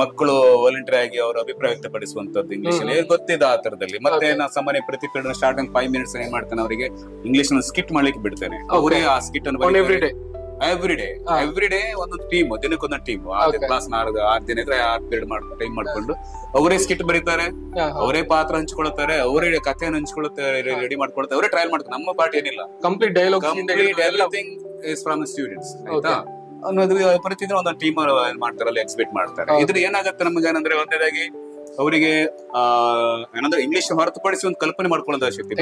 ಮಕ್ಕಳು ವಾಲಂಟಿಯರ್ ಆಗಿ ಅವರ ಅಭಿಪ್ರಾಯ ವ್ಯಕ್ತಪಡಿಸುವಂತದ್ದು ಇಂಗ್ಲಿಷ್ ಅಲ್ಲಿ ಗೊತ್ತಿದೆ ಆ ತರದಲ್ಲಿ. ಮತ್ತೆ ನಾ ಸಾಮಾನ್ಯ ಪ್ರತಿ ಪೀರಿಯಡ್ ಸ್ಟಾರ್ಟಿಂಗ್ 5 minutes ಏನ್ ಮಾಡ್ತೇನೆ, ಅವರಿಗೆ ಇಂಗ್ಲಿಷ್ ನ ಸ್ಕಿಟ್ ಮಾಡ್ಲಿಕ್ಕೆ ಬಿಡ್ತೇನೆ. ಅವರೇ ಆ ಸ್ಕಿಟ್ ಅನ್ನು ಎವ್ರಿ ಡೇ ಒಂದೊಂದು ಟೀಮ್, ದಿನಕ್ಕೊಂದೊಂದು ಟೀಮ್. ಕ್ಲಾಸ್ 6 ದಿನ ಇದ್ರೆ 6 ಪೀರಿಯಡ್ ಟೈಮ್ ಮಾಡ್ಕೊಂಡು ಅವರೇ ಸ್ಕಿಟ್ ಬರೀತಾರೆ, ಅವರೇ ಪಾತ್ರ ಹಂಚ್ಕೊಳ್ತಾರೆ, ಅವರೇ ಕಥೆಯನ್ನು ಹಂಚ್ಕೊಳ್ತಾರೆ, ರೆಡಿ ಮಾಡ್ಕೊಳ್ತಾರೆ, ಅವರೇ ಟ್ರಯಲ್ ಮಾಡ್ತಾರೆ. ನಮ್ಮ ಪಾರ್ಟ್ ಏನಿಲ್ಲ, complete dialogue everything is from students. ಆಯ್ತಾ, ಅನ್ನೋದು ಪ್ರತಿದಿನ ಒಂದೊಂದು ಟೀಮ್ ಮಾಡ್ತಾರೆ, ಅಲ್ಲಿ ಎಕ್ಸ್ಪೆಕ್ಟ್ ಮಾಡ್ತಾರೆ. ಇದ್ರ ಏನಾಗುತ್ತೆ ನಮ್ಗೆ ಏನಂದ್ರೆ, ಒಂದೇದಾಗಿ ಅವರಿಗೆ ಏನಂದ್ರೆ ಇಂಗ್ಲಿಷ್ ಹೊರತುಪಡಿಸಿ ಒಂದು ಕಲ್ಪನೆ ಮಾಡ್ಕೊಳ್ಳೋದ ಶಕ್ತಿ,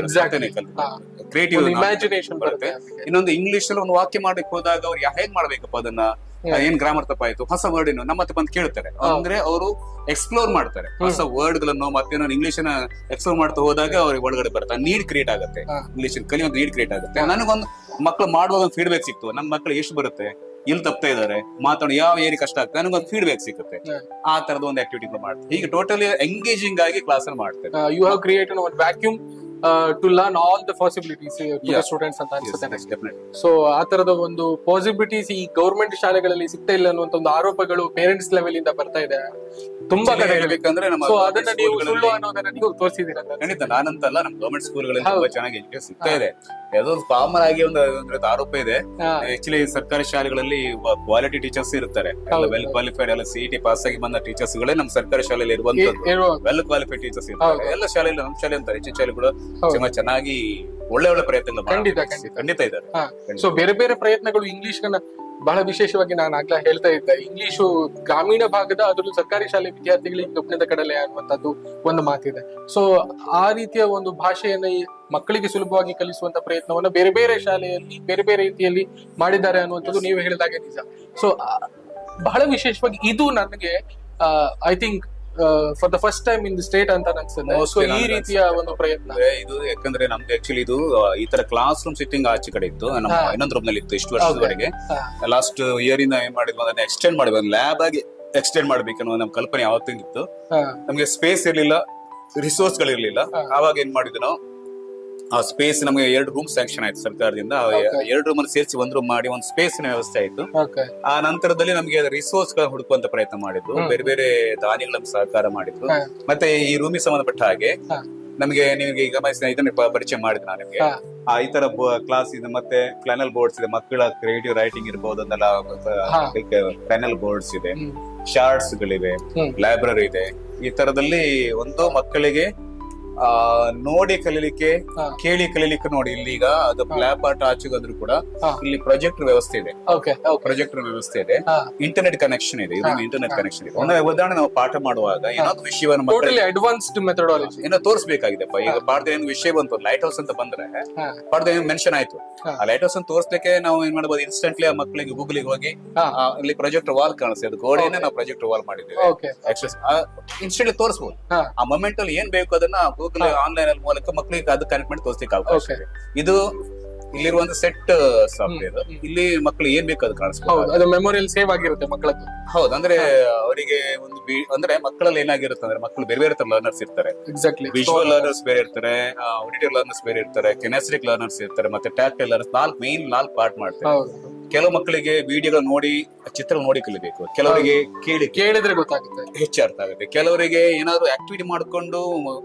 ಕ್ರಿಯೇಟಿವ್ ಇಮ್ಯಾಜಿನೇಷನ್ ಬರುತ್ತೆ. ಇನ್ನೊಂದು ಇಂಗ್ಲಿಷ್ ಅಲ್ಲಿ ಒಂದು ವಾಕ್ಯ ಮಾಡಕ್ಕೆ ಹೋದಾಗ ಅವ್ರು ಹೇಗ್ ಮಾಡ್ಬೇಕಪ್ಪ ಅದನ್ನ, ಏನ್ ಗ್ರಾಮರ್ ತಪ್ಪಾಯ್ತು, ಹೊಸ ವರ್ಡ್ ಏನು ನಮ್ಮ ಹತ್ರ ಬಂದು ಕೇಳ್ತಾರೆ. ಅಂದ್ರೆ ಅವರು ಎಕ್ಸ್ಪ್ಲೋರ್ ಮಾಡ್ತಾರೆ ಹೊಸ ವರ್ಡ್ ಗಳನ್ನು. ಮತ್ತೆ ಇಂಗ್ಲಿಷ್ ನ ಎಕ್ಸ್ಪ್ಲೋರ್ ಮಾಡ್ತಾ ಹೋದಾಗ ಅವ್ರಿಗೆ ಒಳಗಡೆ ಬರುತ್ತೆ, ನೀಡ್ ಕ್ರಿಯೇಟ್ ಆಗುತ್ತೆ, ಇಂಗ್ಲಿಷ್ ಕಲಿಯೋ ನೀಡ್ ಕ್ರಿಯೇಟ್ ಆಗುತ್ತೆ. ನನಗೊಂದು ಮಕ್ಕಳು ಮಾಡುವಾಗ ಒಂದು ಫೀಡ್ಬ್ಯಾಕ್ ಸಿಕ್ತು, ನಮ್ಮ ಮಕ್ಕಳು ಎಷ್ಟು ಬರುತ್ತೆ, ಇಲ್ಲಿ ತಪ್ತಾ ಇದಾರೆ, ಮಾತಾಡೋ ಯಾವ ಏರಿ ಕಷ್ಟ ಆಗ್ತದೆ, ನನಗೊಂದು ಫೀಡ್ಬ್ಯಾಕ್ ಸಿಗುತ್ತೆ. ಆ ತರದ ಒಂದು ಆಕ್ಟಿವಿಟಿ ಮಾಡ್ತಾರೆ. ಈಗ ಟೋಟಲಿ ಎಂಗೇಜಿಂಗ್ ಆಗಿ ಕ್ಲಾಸ್ ಅನ್ನು ಮಾಡ್ತಾರೆ. You have created one vacuum to learn all the possibilities to the students ಅಂತ ಅನ್ಸುತ್ತೆ. ಸೊ ಆ ತರದ ಒಂದು ಪಾಸಿಬಿಲಿಟೀಸ್ ಈ ಗವರ್ಮೆಂಟ್ ಶಾಲೆಗಳಲ್ಲಿ ಸಿಗ್ತಾ ಇಲ್ಲ ಅನ್ನುವಂತ ಒಂದು ಆರೋಪಗಳು ಪೇರೆಂಟ್ಸ್ ಲೆವೆಲ್ ಇಂದ ಬರ್ತಾ ಇದೆ ತುಂಬಾ ಕಡೆ. ಹೇಳ್ಬೇಕಂದ್ರೆ ನಮ್ಮ ಅದನ್ನ ನೀವು ಸುಳ್ಳು ಅನ್ನೋದನ್ನ ನೀವು ತೋರಿಸಿದೀರ. ಖಂಡಿತ ನಾನಂತಲ್ಲ, ನಮ್ಮ ಗವರ್ಮೆಂಟ್ ಸ್ಕೂಲ್ಗಳಲ್ಲಿ ತುಂಬಾ ಚೆನ್ನಾಗಿ ಎಜುಕೇಶನ್ ಸಿಗ್ತಾ ಇದೆ. ಯಾವುದೋ ಕಾಮನ್ ಆಗಿ ಒಂದು ಆರೋಪ ಇದೆ. ಆಕ್ಚುಲಿ ಸರ್ಕಾರಿ ಶಾಲೆಗಳಲ್ಲಿ ಕ್ವಾಲಿಟಿ ಟೀಚರ್ಸ್ ಇರ್ತಾರೆ, ವೆಲ್ ಕ್ವಾಲಿಫೈಡ್, ಎಲ್ಲ CET ಪಾಸ್ ಆಗಿ ಬಂದ ಟೀಚರ್ಸ್ ಗಳೇ ನಮ್ಮ ಸರ್ಕಾರಿ ಶಾಲೆಯಲ್ಲಿ ಇರುವಂತದ್ದು. ವೆಲ್ ಕ್ವಾಲಿಫೈಡ್ ಟೀಚರ್ಸ್ ಇರ್ತಾರೆ ಎಲ್ಲ ಶಾಲೆಯಲ್ಲಿ. ನಮ್ಮ ಶಾಲೆ ಅಂತಾರೆ, ಹೆಚ್ಚಿನ ಶಾಲೆ ಕೂಡ ಚೆನ್ನಾಗಿ ಒಳ್ಳೆ ಪ್ರಯತ್ನಗಳು ಖಂಡಿತ ಇದ್ದಾರೆ. ಸೊ ಬೇರೆ ಬೇರೆ ಪ್ರಯತ್ನಗಳು ಇಂಗ್ಲಿಷ್ ಬಹಳ ವಿಶೇಷವಾಗಿ ನಾನು ಆಗ್ಲೇ ಹೇಳ್ತಾ ಇದ್ದೆ, ಇಂಗ್ಲಿಷು ಗ್ರಾಮೀಣ ಭಾಗದ ಅದರಲ್ಲೂ ಸರ್ಕಾರಿ ಶಾಲೆ ವಿದ್ಯಾರ್ಥಿಗಳಿಗೆ ಕಬ್ಬಿಣದ ಕಡಲೆ ಅನ್ನುವಂಥದ್ದು ಒಂದು ಮಾತಿದೆ. ಸೊ ಆ ರೀತಿಯ ಒಂದು ಭಾಷೆಯನ್ನ ಮಕ್ಕಳಿಗೆ ಸುಲಭವಾಗಿ ಕಲಿಸುವಂತ ಪ್ರಯತ್ನವನ್ನ ಬೇರೆ ಬೇರೆ ಶಾಲೆಯಲ್ಲಿ ಬೇರೆ ಬೇರೆ ರೀತಿಯಲ್ಲಿ ಮಾಡಿದ್ದಾರೆ ಅನ್ನುವಂಥದ್ದು ನೀವು ಹೇಳಿದಾಗೆ ನಿಜ. ಸೊ ಬಹಳ ವಿಶೇಷವಾಗಿ ಇದು ನನಗೆ I think for the first time in the state ಅಂತ ಅನ್ಸುತ್ತೆ. ಸೊ ಈ ರೀತಿಯ ಒಂದು ಪ್ರಯತ್ನ ಇದು, ಯಾಕಂದ್ರೆ ನಮ್ದು ಆಕ್ಚುಲಿ ಇದು ಈ ತರ ಕ್ಲಾಸ್ ರೂಮ್ ಸಿಟ್ಟಿಂಗ್ ಆಚೆ ಕಡೆ ಇತ್ತು, ನಮ್ಮ ಇನ್ನೊಂದು ರೂಮ್ ನಲ್ಲಿ ಇತ್ತು ಇಷ್ಟು ವರ್ಷದವರೆಗೆ. ಲಾಸ್ಟ್ ಇಯರ್ ಇಂದ ಏನ್ ಮಾಡಿದ್ವಿ, ಅದನ್ನ ಎಕ್ಸ್ಟೆಂಡ್ ಮಾಡಿದ್ವಿ, ಒಂದು ಲ್ಯಾಬ್ ಆಗಿ ಎಕ್ಸ್ಟೆಂಡ್ ಮಾಡ್ಬೇಕನ್ನೋ ನಮ್ ಕಲ್ಪನೆ ಯಾವತ್ತಿಂದ ಇತ್ತು. ನಮ್ಗೆ ಸ್ಪೇಸ್ ಇರ್ಲಿಲ್ಲ, ರಿಸೋರ್ಸ್ ಗಳಿರ್ಲಿಲ್ಲ. ಆವಾಗ ಏನ್ ಮಾಡಿದ್ವಿ ನಾವು, ಆ ಸ್ಪೇಸ್ ನಮಗೆ 2 ರೂಮ್ ಸ್ಯಾಂಕ್ಷನ್ ಆಯ್ತು ಸರ್ಕಾರದಿಂದ. 2 ರೂಮ್ ಅನ್ನು ಸೇರಿಸಿ 1 ರೂಮ್ ಮಾಡಿ ಒಂದು ಸ್ಪೇಸ್ ವ್ಯವಸ್ಥೆ ಆಯ್ತು. ಆ ನಂತರದಲ್ಲಿ ನಮಗೆ ರಿಸೋರ್ಸ್ ಗಳ ಹುಡುಕುವಂತ ಪ್ರಯತ್ನ ಮಾಡಿದ್ರು, ಬೇರೆ ಬೇರೆ ದಾನಿಗಳನ್ನು ಸಹಕಾರ ಮಾಡಿದ್ರು. ಮತ್ತೆ ಈ ರೂಮಿಗೆ ಸಂಬಂಧಪಟ್ಟ ಹಾಗೆ ನಮಗೆ ನಿಮಗೆ ಈಗ ಇದನ್ನ ಪರಿಚಯ ಮಾಡಿದ್ರು ನಾನು ನಿಮ್ಗೆ. ಈ ತರ ಕ್ಲಾಸ್ ಇದೆ, ಮತ್ತೆ ಪ್ಲಾನಲ್ ಬೋರ್ಡ್ಸ್ ಇದೆ, ಮಕ್ಕಳ ಕ್ರಿಯೇಟಿವ್ ರೈಟಿಂಗ್ ಇರ್ಬೋದು, ಅದನ್ನೆಲ್ಲ ಪ್ಲಾನಲ್ ಬೋರ್ಡ್ಸ್ ಇದೆ, ಶಾರ್ಟ್ಸ್ ಗಳಿವೆ, ಲೈಬ್ರರಿ ಇದೆ. ಈ ತರದಲ್ಲಿ ಒಂದು ಮಕ್ಕಳಿಗೆ ನೋಡಿ ಕಲೀಲಿಕ್ಕೆ, ಕೇಳಿ ಕಲೀಲಿಕ್ಕೆ. ನೋಡಿ ಇಲ್ಲಿ ಈಗ ಅದು ಲ್ಯಾಬ್ ಆಟ ಆಚೆಗಾದ್ರೂ ಕೂಡ ಇಲ್ಲಿ ಪ್ರೊಜೆಕ್ಟರ್ ವ್ಯವಸ್ಥೆ ಇದೆ, ಪ್ರೊಜೆಕ್ಟರ್ ವ್ಯವಸ್ಥೆ ಇದೆ, ಇಂಟರ್ನೆಟ್ ಕನೆಕ್ಷನ್ ಇದೆ, ಇಂಟರ್ನೆಟ್ ಕನೆಕ್ಷನ್ ಇದೆ. ಒಂದು ಉದಾಹರಣೆ, ನಾವು ಪಾಠ ಮಾಡುವಾಗ ಏನಾದ್ರು ವಿಷಯವನ್ನು ಅಡ್ವಾನ್ಸ್ಡ್ ಮೆಥಡಾಲಜಿ ಏನೋ ತೋರಿಸಬೇಕಾಗಿದೆಪ್ಪ. ಈಗ ಪಾಠದ ಏನು ವಿಷಯ ಬಂತು, ಲೈಟ್ ಹೌಸ್ ಅಂತ ಬಂದ್ರೆ ಪಾಠದ ಏನು ಮೆನ್ಷನ್ ಆಯ್ತು, ಆ ಲೈಟ್ ಹೌಸ್ ಅನ್ನು ತೋರಿಸ್ಲಿಕ್ಕೆ ನಾವು ಏನ್ ಮಾಡಬಹುದು, ಇನ್ಸ್ಟೆಂಟ್ಲಿ ಆ ಮಕ್ಕಳಿಗೆ ಗೂಗಲ್ಗೆ ಹೋಗಿ ಇಲ್ಲಿ ಪ್ರೊಜೆಕ್ಟರ್ ವಾಲ್ ಕಾಣಿಸ್ತದೆ, ಅದು ಗೋಡೆಯನ್ನೇ ನಾವು ಪ್ರೊಜೆಕ್ಟರ್ ವಾಲ್ ಮಾಡಿದ್ದೇವೆ, ಇನ್ಸ್ಟೆಂಟ್ಲಿ ತೋರಿಸಬಹುದು. ಆ ಮೊಮೆಂಟ್ ಅಲ್ಲಿ ಏನ್ ಬೇಕು ಅದನ್ನ ಗೂಗಲ್ ಆನ್ಲೈನ್ ಅಲ್ಲಿ ಮೂಲಕ ಮಕ್ಕಳಿಗೆ ಅದು ಕನೆಕ್ಟ್ ಮಾಡಿ ತೋರಿಸಲಿಕ್ಕೆ ಅವಕಾಶ ಇದೆ. ಇದು ಇಲ್ಲಿರುವಂತ ಸೆಟ್ ಸಾಫ್ಟ್ವೇರ್, ಇಲ್ಲಿ ಮಕ್ಕಳು ಏನ್ ಬೇಕು ಅದು ಕಾಣಿಸ್ಬೋದು, ಅದು ಮೆಮೊರಿಯಲ್ಲಿ ಸೇವ್ ಆಗಿರುತ್ತೆ ಮಕ್ಕಳದ್ದು. ಹೌದು, ಅಂದ್ರೆ ಅವರಿಗೆ ಒಂದು ಅಂದ್ರೆ ಮಕ್ಕಳಲ್ಲಿ ಏನಾಗಿರುತ್ತೆ ಅಂದ್ರೆ, ಮಕ್ಕಳು ಬೇರೆ ಬೇರೆ ತರ ಲರ್ನರ್ಸ್ ಇರ್ತಾರೆ. ಎಕ್ಸಾಕ್ಟ್ಲಿ, ವಿಜುವಲ್ ಲರ್ನರ್ಸ್ ಬೇರೆ ಇರ್ತಾರೆ, ಆಡಿಟಿವ್ ಲರ್ನರ್ಸ್ ಬೇರೆ ಇರ್ತಾರೆ, ಕಿನೆಸ್ಟಿಕ್ ಲರ್ನರ್ಸ್ ಇರ್ತಾರೆ, ಮತ್ತೆ ಟ್ಯಾಕ್ಟೈಲ್ ಲರ್ನರ್ಸ್. 4 ಪಾರ್ಟ್ ಮಾಡ್ತಾರೆ. ಕೆಲವು ಮಕ್ಕಳಿಗೆ ವಿಡಿಯೋಗಳು ನೋಡಿ, ಚಿತ್ರ ನೋಡಿ ಕಲಿಬೇಕು, ಕೆಲವರಿಗೆ ಕೇಳಿದ್ರೆ ಗೊತ್ತಾಗುತ್ತೆ, ಹೆಚ್ಚು ಅರ್ಥ ಆಗುತ್ತೆ, ಕೆಲವರಿಗೆ ಏನಾದ್ರು ಆಕ್ಟಿವಿಟಿ ಮಾಡ್ಕೊಂಡು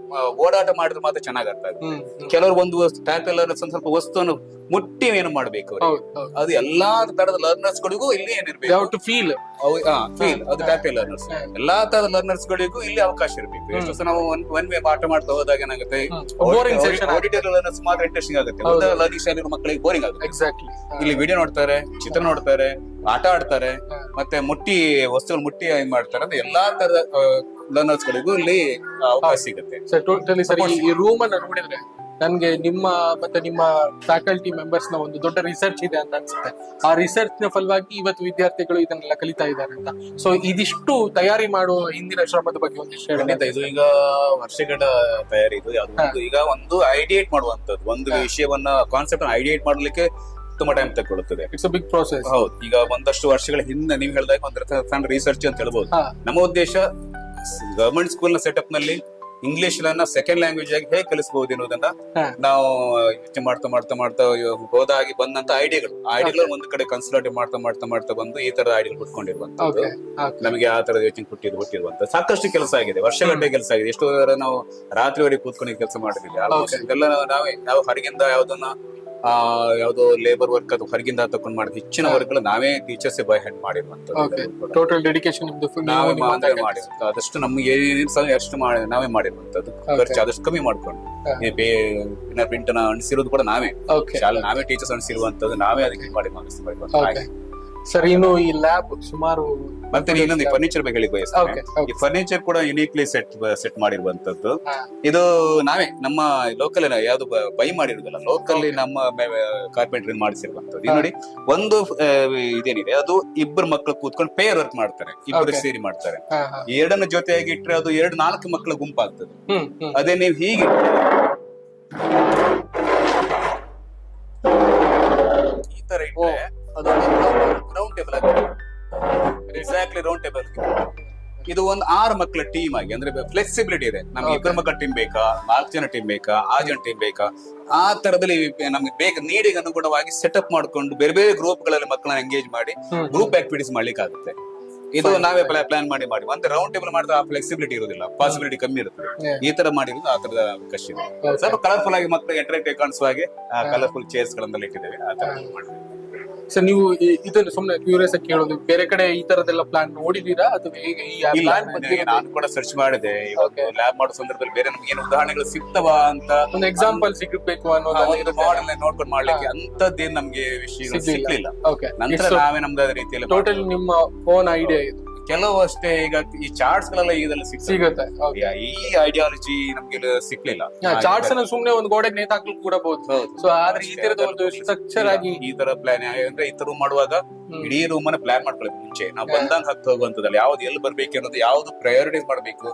ಓಡಾಟ ಮಾಡಿದ್ರೆ ಮಾತ್ರ ಚೆನ್ನಾಗಿ ಅರ್ಥ ಆಗುತ್ತೆ. ಕೆಲವರು ಒಂದು ಟ್ಯಾಕ್ಟೈಲ್ ಲರ್ನರ್ಸ್ ಸ್ವಲ್ಪ ವಸ್ತುವನ್ನು ಮುಟ್ಟಿ ಏನು ಮಾಡ್ಬೇಕು, ಅದು ಎಲ್ಲಾ ತರದ ಲರ್ನರ್ಸ್ ಗಳಿಗೂ ಇಲ್ಲಿ ಏನಿರ್ಬೇಕು, ಫೀಲ್ ಅದು ಟ್ಯಾಕ್ಟೈಲ್ ಲರ್ನರ್ಸ್. ಎಲ್ಲಾ ತರದ ಲರ್ನರ್ಸ್ ಗಳಿಗೂ ಇಲ್ಲಿ ಅವಕಾಶ ಇರಬೇಕು. ಎಷ್ಟು ಸಹ ನಾವು ಒನ್ ವೇ ಪಾಠ ಮಾಡ್ತಾ ಹೋದಾಗ ಏನಾಗುತ್ತೆ, ಆಡಿಟರಿ ಲರ್ನರ್ಸ್ ಮಾತ್ರ ಇಂಟ್ರೆಸ್ಟಿಂಗ್ ಆಗುತ್ತೆ, ಲರ್ನಿಂಗ್ ಸ್ಟೈಲ್ ಮಕ್ಕಳಿಗೆ ಬೋರಿಂಗ್ ಆಗುತ್ತೆ. ಇಲ್ಲಿ ವಿಡಿಯೋ ನೋಡ್ತಾರೆ, ಚಿತ್ರ ನೋಡ್ತಾರೆ, ಆಟ ಆಡ್ತಾರೆ, ಮತ್ತೆ ವಸ್ತುಗಳು ಮುಟ್ಟಿ ಏನ್ ಮಾಡ್ತಾರೆ ಅಂದ್ರೆ ಎಲ್ಲಾ ತರದ ಲರ್ನರ್ಸ್ ಗಳಿಗೂ ಇಲ್ಲಿ ಅವಕಾಶ ಸಿಗುತ್ತೆ. ಸರ್ ಟೋಟಲಿ ಸರ್ ಈ ರೂಮ್ ಅನ್ನ ನೋಡಿದ್ರೆ ನನ್ಗೆ ನಿಮ್ಮ ಫ್ಯಾಕಲ್ಟಿ ಮೆಂಬರ್ಸ್ ನ ಒಂದು ದೊಡ್ಡ ರಿಸರ್ಚ್ ಇದೆ ಅಂತ ಅನ್ಸುತ್ತೆ. ಆ ರಿಸರ್ಚ್ ನ ಫಲವಾಗಿ ಇವತ್ತು ವಿದ್ಯಾರ್ಥಿಗಳು ಇದನ್ನೆಲ್ಲ ಕಲಿತಾ ಇದ್ದಾರೆ ಅಂತ. ಸೊ ಇದಿಷ್ಟು ತಯಾರಿ ಮಾಡುವ ಹಿಂದಿನ ಶ್ರಮದ ಬಗ್ಗೆ ಒಂದಿಷ್ಟು ಹೇಳಿ. ಇದು ಈಗ ವರ್ಷಗಳ ತಯಾರಿ ಇದು ಯಾವ್ದು ಈಗ ಒಂದು ಐಡಿಯೇಟ್ ಮಾಡುವಂತದ್ದು, ಒಂದು ವಿಷಯವನ್ನ ಕಾನ್ಸೆಪ್ಟ್ ಐಡಿಯೇಟ್ ಮಾಡ್ಲಿಕ್ಕೆ ತುಂಬಾ ಟೈಮ್ ತಗೊಳ್ಳುತ್ತದೆ. It's big process. ಹೌದು, ಈಗ ಒಂದಷ್ಟು ವರ್ಷಗಳ ಹಿಂದೆ ನೀವು ಹೇಳಿದಾಗ ಒಂದು ಸಣ್ಣ ರಿಸರ್ಚ್ ಅಂತ ಹೇಳ್ಬೋದು. ನಮ್ಮ ಉದ್ದೇಶ ಗವರ್ಮೆಂಟ್ ಸ್ಕೂಲ್ ನ ಸೆಟಪ್ ನಲ್ಲಿ ಇಂಗ್ಲಿಷ್ ಸೆಕೆಂಡ್ ಲ್ಯಾಂಗ್ವೇಜ್ ಆಗಿ ಹೇಗೆ ಕಲಿಸಬಹುದು ಎನ್ನುವುದನ್ನ ನಾವು ಯೋಚನೆ ಮಾಡ್ತಾ ಹೋದಾಗಿ ಬಂದಂತ ಐಡಿಯಾಗಳು ಒಂದು ಕಡೆ ಕನ್ಸಲ್ಟ್ ಮಾಡ್ತಾ ಬಂದು ಈ ತರದ ಐಡಿಯಾ ಹುಟ್ಕೊಂಡಿರುವಂತದ್ದು. ನಮಗೆ ಆ ತರದ ಯೋಚನೆ ಹುಟ್ಟಿರುವಂತ ಸಾಕಷ್ಟು ಕೆಲಸ ಆಗಿದೆ, ವರ್ಷಗಟ್ಟಲೆ ಕೆಲಸ ಆಗಿದೆ. ಎಷ್ಟು ನಾವು ರಾತ್ರಿವರೆಗೆ ಕೂತ್ಕೊಂಡು ಕೆಲಸ ಮಾಡಿದ್ವಿ. ಇದೆಲ್ಲ ನಾವೇ ಯಾವ ಹೊರಗಿಂದ ಯಾವ್ದೋ ಲೇಬರ್ ವರ್ಕ್ ಅದು ಹೊರಗಿಂದ ತಕೊಂಡ್ ಮಾಡಿದ ಹೆಚ್ಚಿನ ವರ್ಕ್ ನಾವೇ ಟೀಚರ್ಸ್ ಬೈ ಹ್ಯಾಂಡ್ ಮಾಡಿರುವಂತದ್ದು. ಟೋಟಲ್ ಡೆಡಿಕೇಶನ್ ಮಾಡಿರುವಂತ ಆದಷ್ಟು ನಮ್ಗೆ ಏನೇನ್ ಸಹ ಅಷ್ಟು ನಾವೇ ಮಾಡಿರುವಂತದ್ದು. ಖರ್ಚು ಆದಷ್ಟು ಕಮ್ಮಿ ಮಾಡ್ಕೊಂಡು ಪ್ರಿಂಟ್ ಅಣಿಸಿರೋದು ಕೂಡ ನಾವೇ, ಶಾಲೆ ನಾವೇ ಟೀಚರ್ಸ್ ಅಣಿಸಿರುವಂತದ್ದು ನಾವೇ ಅದಕ್ಕೆ ಮಾಡಿ. ಸರ್ ಇನ್ನು ಈ ಲ್ಯಾಬ್ ಸುಮಾರು ಮತ್ತೆ ಇನ್ನೊಂದು ಫರ್ನಿಚರ್ ಬಗ್ಗೆ ಹೇಳಿ ಬಯಸ್ತೇನೆ. ಈ ಫರ್ನಿಚರ್ ಕೂಡ ಯುನೀಕ್ಲಿ ಸೆಟ್ ಮಾಡಿರುವಂತದ್ದು. ಇದು ನಾವೇ ನಮ್ಮ ಲೋಕಲ್ ಯಾವ್ದು ಬೈ ಮಾಡಿರುವುದಲ್ಲ, ಲೋಕಲ್ ನಮ್ಮ ಕಾರ್ಪೆಂಟರ್ ಮಾಡಿಸಿರುವಂತದ್ದು. ನೋಡಿ, ಒಂದು ಇದೇನಿದೆ ಅದು ಇಬ್ಬರು ಮಕ್ಕಳು ಕೂತ್ಕೊಂಡು ಪೇರ್ ವರ್ಕ್ ಮಾಡ್ತಾರೆ, ಇಬ್ಬರು ಸೇರಿ ಮಾಡ್ತಾರೆ. ಎರಡನ್ನ ಜೊತೆಯಾಗಿ ಇಟ್ರೆ ಅದು 4 ಮಕ್ಕಳ ಗುಂಪಾಗ್ತದೆ. ಅದೇ ನೀವು ಹೀಗೆ ಈ ತರ ಇಟ್ರೆ ಅದು ರೌಂಡ್ ಟೇಬಲ್ ಆಗಿದೆ, ಎಕ್ಸಾಕ್ಟ್ಲಿ ರೌಂಡ್ ಟೇಬಲ್. ಇದು ಒಂದು 6 ಮಕ್ಕಳ ಟೀಮ್ ಆಗಿ, ಅಂದ್ರೆ ಫ್ಲೆಕ್ಸಿಬಿಲಿಟಿ ಇದೆ. ನಮ್ಗೆ 2 ಮಕ್ಕಳ ಟೀಮ್ ಬೇಕಾ, 4 ಜನ ಟೀಮ್ ಬೇಕಾ, 6 ಜನ ಟೀಮ್ ಬೇಕಾ, ಆ ತರದಲ್ಲಿ ನಮ್ಗೆ ನೀಡಿಗೆ ಅನುಗುಣವಾಗಿ ಸೆಟಪ್ ಮಾಡ್ಕೊಂಡು ಬೇರೆ ಬೇರೆ ಗ್ರೂಪ್ ಗಳಲ್ಲಿ ಮಕ್ಕಳನ್ನ ಎಂಗೇಜ್ ಮಾಡಿ ಗ್ರೂಪ್ ಆಕ್ಟಿವಿಟೀಸ್ ಮಾಡ್ಲಿಕ್ಕೆ ಆಗುತ್ತೆ. ಇದು ನಾವೇ ಪ್ಲಾನ್ ಮಾಡಿ ಮತ್ತೆ ರೌಂಡ್ ಟೇಬಲ್ ಮಾಡಿದ್ರೆ ಆ ಫ್ಲೆಕ್ಸಿಬಿಲಿಟಿ ಇರೋದಿಲ್ಲ, ಪಾಸಿಬಿಲಿಟಿ ಕಮ್ಮಿ ಇರುತ್ತೆ. ಈ ತರ ಮಾಡಿರೋದು ಆ ತರದ ಅವಕಾಶ ಇದೆ. ಸ್ವಲ್ಪ ಕಲರ್ಫುಲ್ ಆಗಿ ಮಕ್ಕಳಿಗೆ ಅಟ್ರಾಕ್ಟಿವ್ ಕಾಣಿಸುವ ಹಾಗೆ ಕಲರ್ಫುಲ್ ಚೇರ್ಸ್ ಗಳನ್ನೆಲ್ಲ ಇಟ್ಟಿದ್ದೇವೆ. ಆ ತರ ಮಾಡಿದ್ವಿ. ಸರ್ ನೀವು ಇದನ್ನು ಸುಮ್ಮನೆ ಕ್ಯೂರಿಯಸ್ ಆಗಿ ಕೇಳೋದು, ಬೇರೆ ಕಡೆ ಈ ತರದೆಲ್ಲ ಪ್ಲಾನ್ ನೋಡಿದೀರಾ ಅಥವಾ ಹೇಗೆ? ನಾನು ಕೂಡ ಸರ್ಚ್ ಮಾಡಿದೆ. ಲ್ಯಾಬ್ ಮಾಡೋ ಸಂದರ್ಭದಲ್ಲಿ ಬೇರೆ ನಮ್ಗೆ ಏನು ಉದಾಹರಣೆಗಳು ಸಿಗ್ತವಾ ಅಂತ ಒಂದು ಎಕ್ಸಾಂಪಲ್ ಸಿಗಬೇಕು ಅನ್ನೋದು ಮಾಡೆಲ್ ನೋಡ್ಕೊಂಡು ಮಾಡ್ಲಿಕ್ಕೆ ಅಂತದ್ದೇನು ನಮ್ಗೆ ವಿಷಯ ಸಿಗ್ಲಿಲ್ಲ. ನಂತರ ನಾವೇ ನಮ್ದು ಅದೇ ರೀತಿಯಲ್ಲಿ ಟೋಟಲ್ ನಿಮ್ಮ ಓನ್ ಐಡಿಯಾ ಇದು. ಕೆಲವು ಅಷ್ಟೇ ಈಗ ಈ ಚಾರ್ಟ್ಸ್ ಗಳೆಲ್ಲ ಈಗದಲ್ಲಿ ಸಿಗುತ್ತೆ. ಈ ಐಡಿಯಾಲಜಿ ನಮ್ಗೆ ಸಿಕ್ಲಿಲ್ಲ. ಚಾರ್ಟ್ಸ್ ಅನ್ನ ಸುಮ್ನೆ ಒಂದು ಗೋಡೆಗೆ ನೇತಾಕ್ಲಿಕ್ಕೆ ಕೂಡ ಬಹುದು. ಸೊ ಆದ್ರೆ ಈ ತರದ ಒಂದು ಸ್ಟ್ರಕ್ಚರ್ ಆಗಿ ಈ ತರ ಪ್ಲಾನ್ ಅಂದ್ರೆ ಈ ತರ ರೂಮ್ ಮಾಡುವಾಗ ಇಡೀ ರೂಮ್ ಅನ್ನ ಪ್ಲಾನ್ ಮಾಡ್ಕೊಳ್ಳೋದು ಮುಂಚೆ ನಾವು ಬಂದಂಗ ಹತ್ತು ಹೋಗುವಂತದಲ್ಲ, ಯಾವ್ದು ಎಲ್ಲಿ ಬರ್ಬೇಕು ಅನ್ನೋದು, ಯಾವ್ದು ಪ್ರಯಾರಿಟೈಸ್ ಮಾಡ್ಬೇಕು.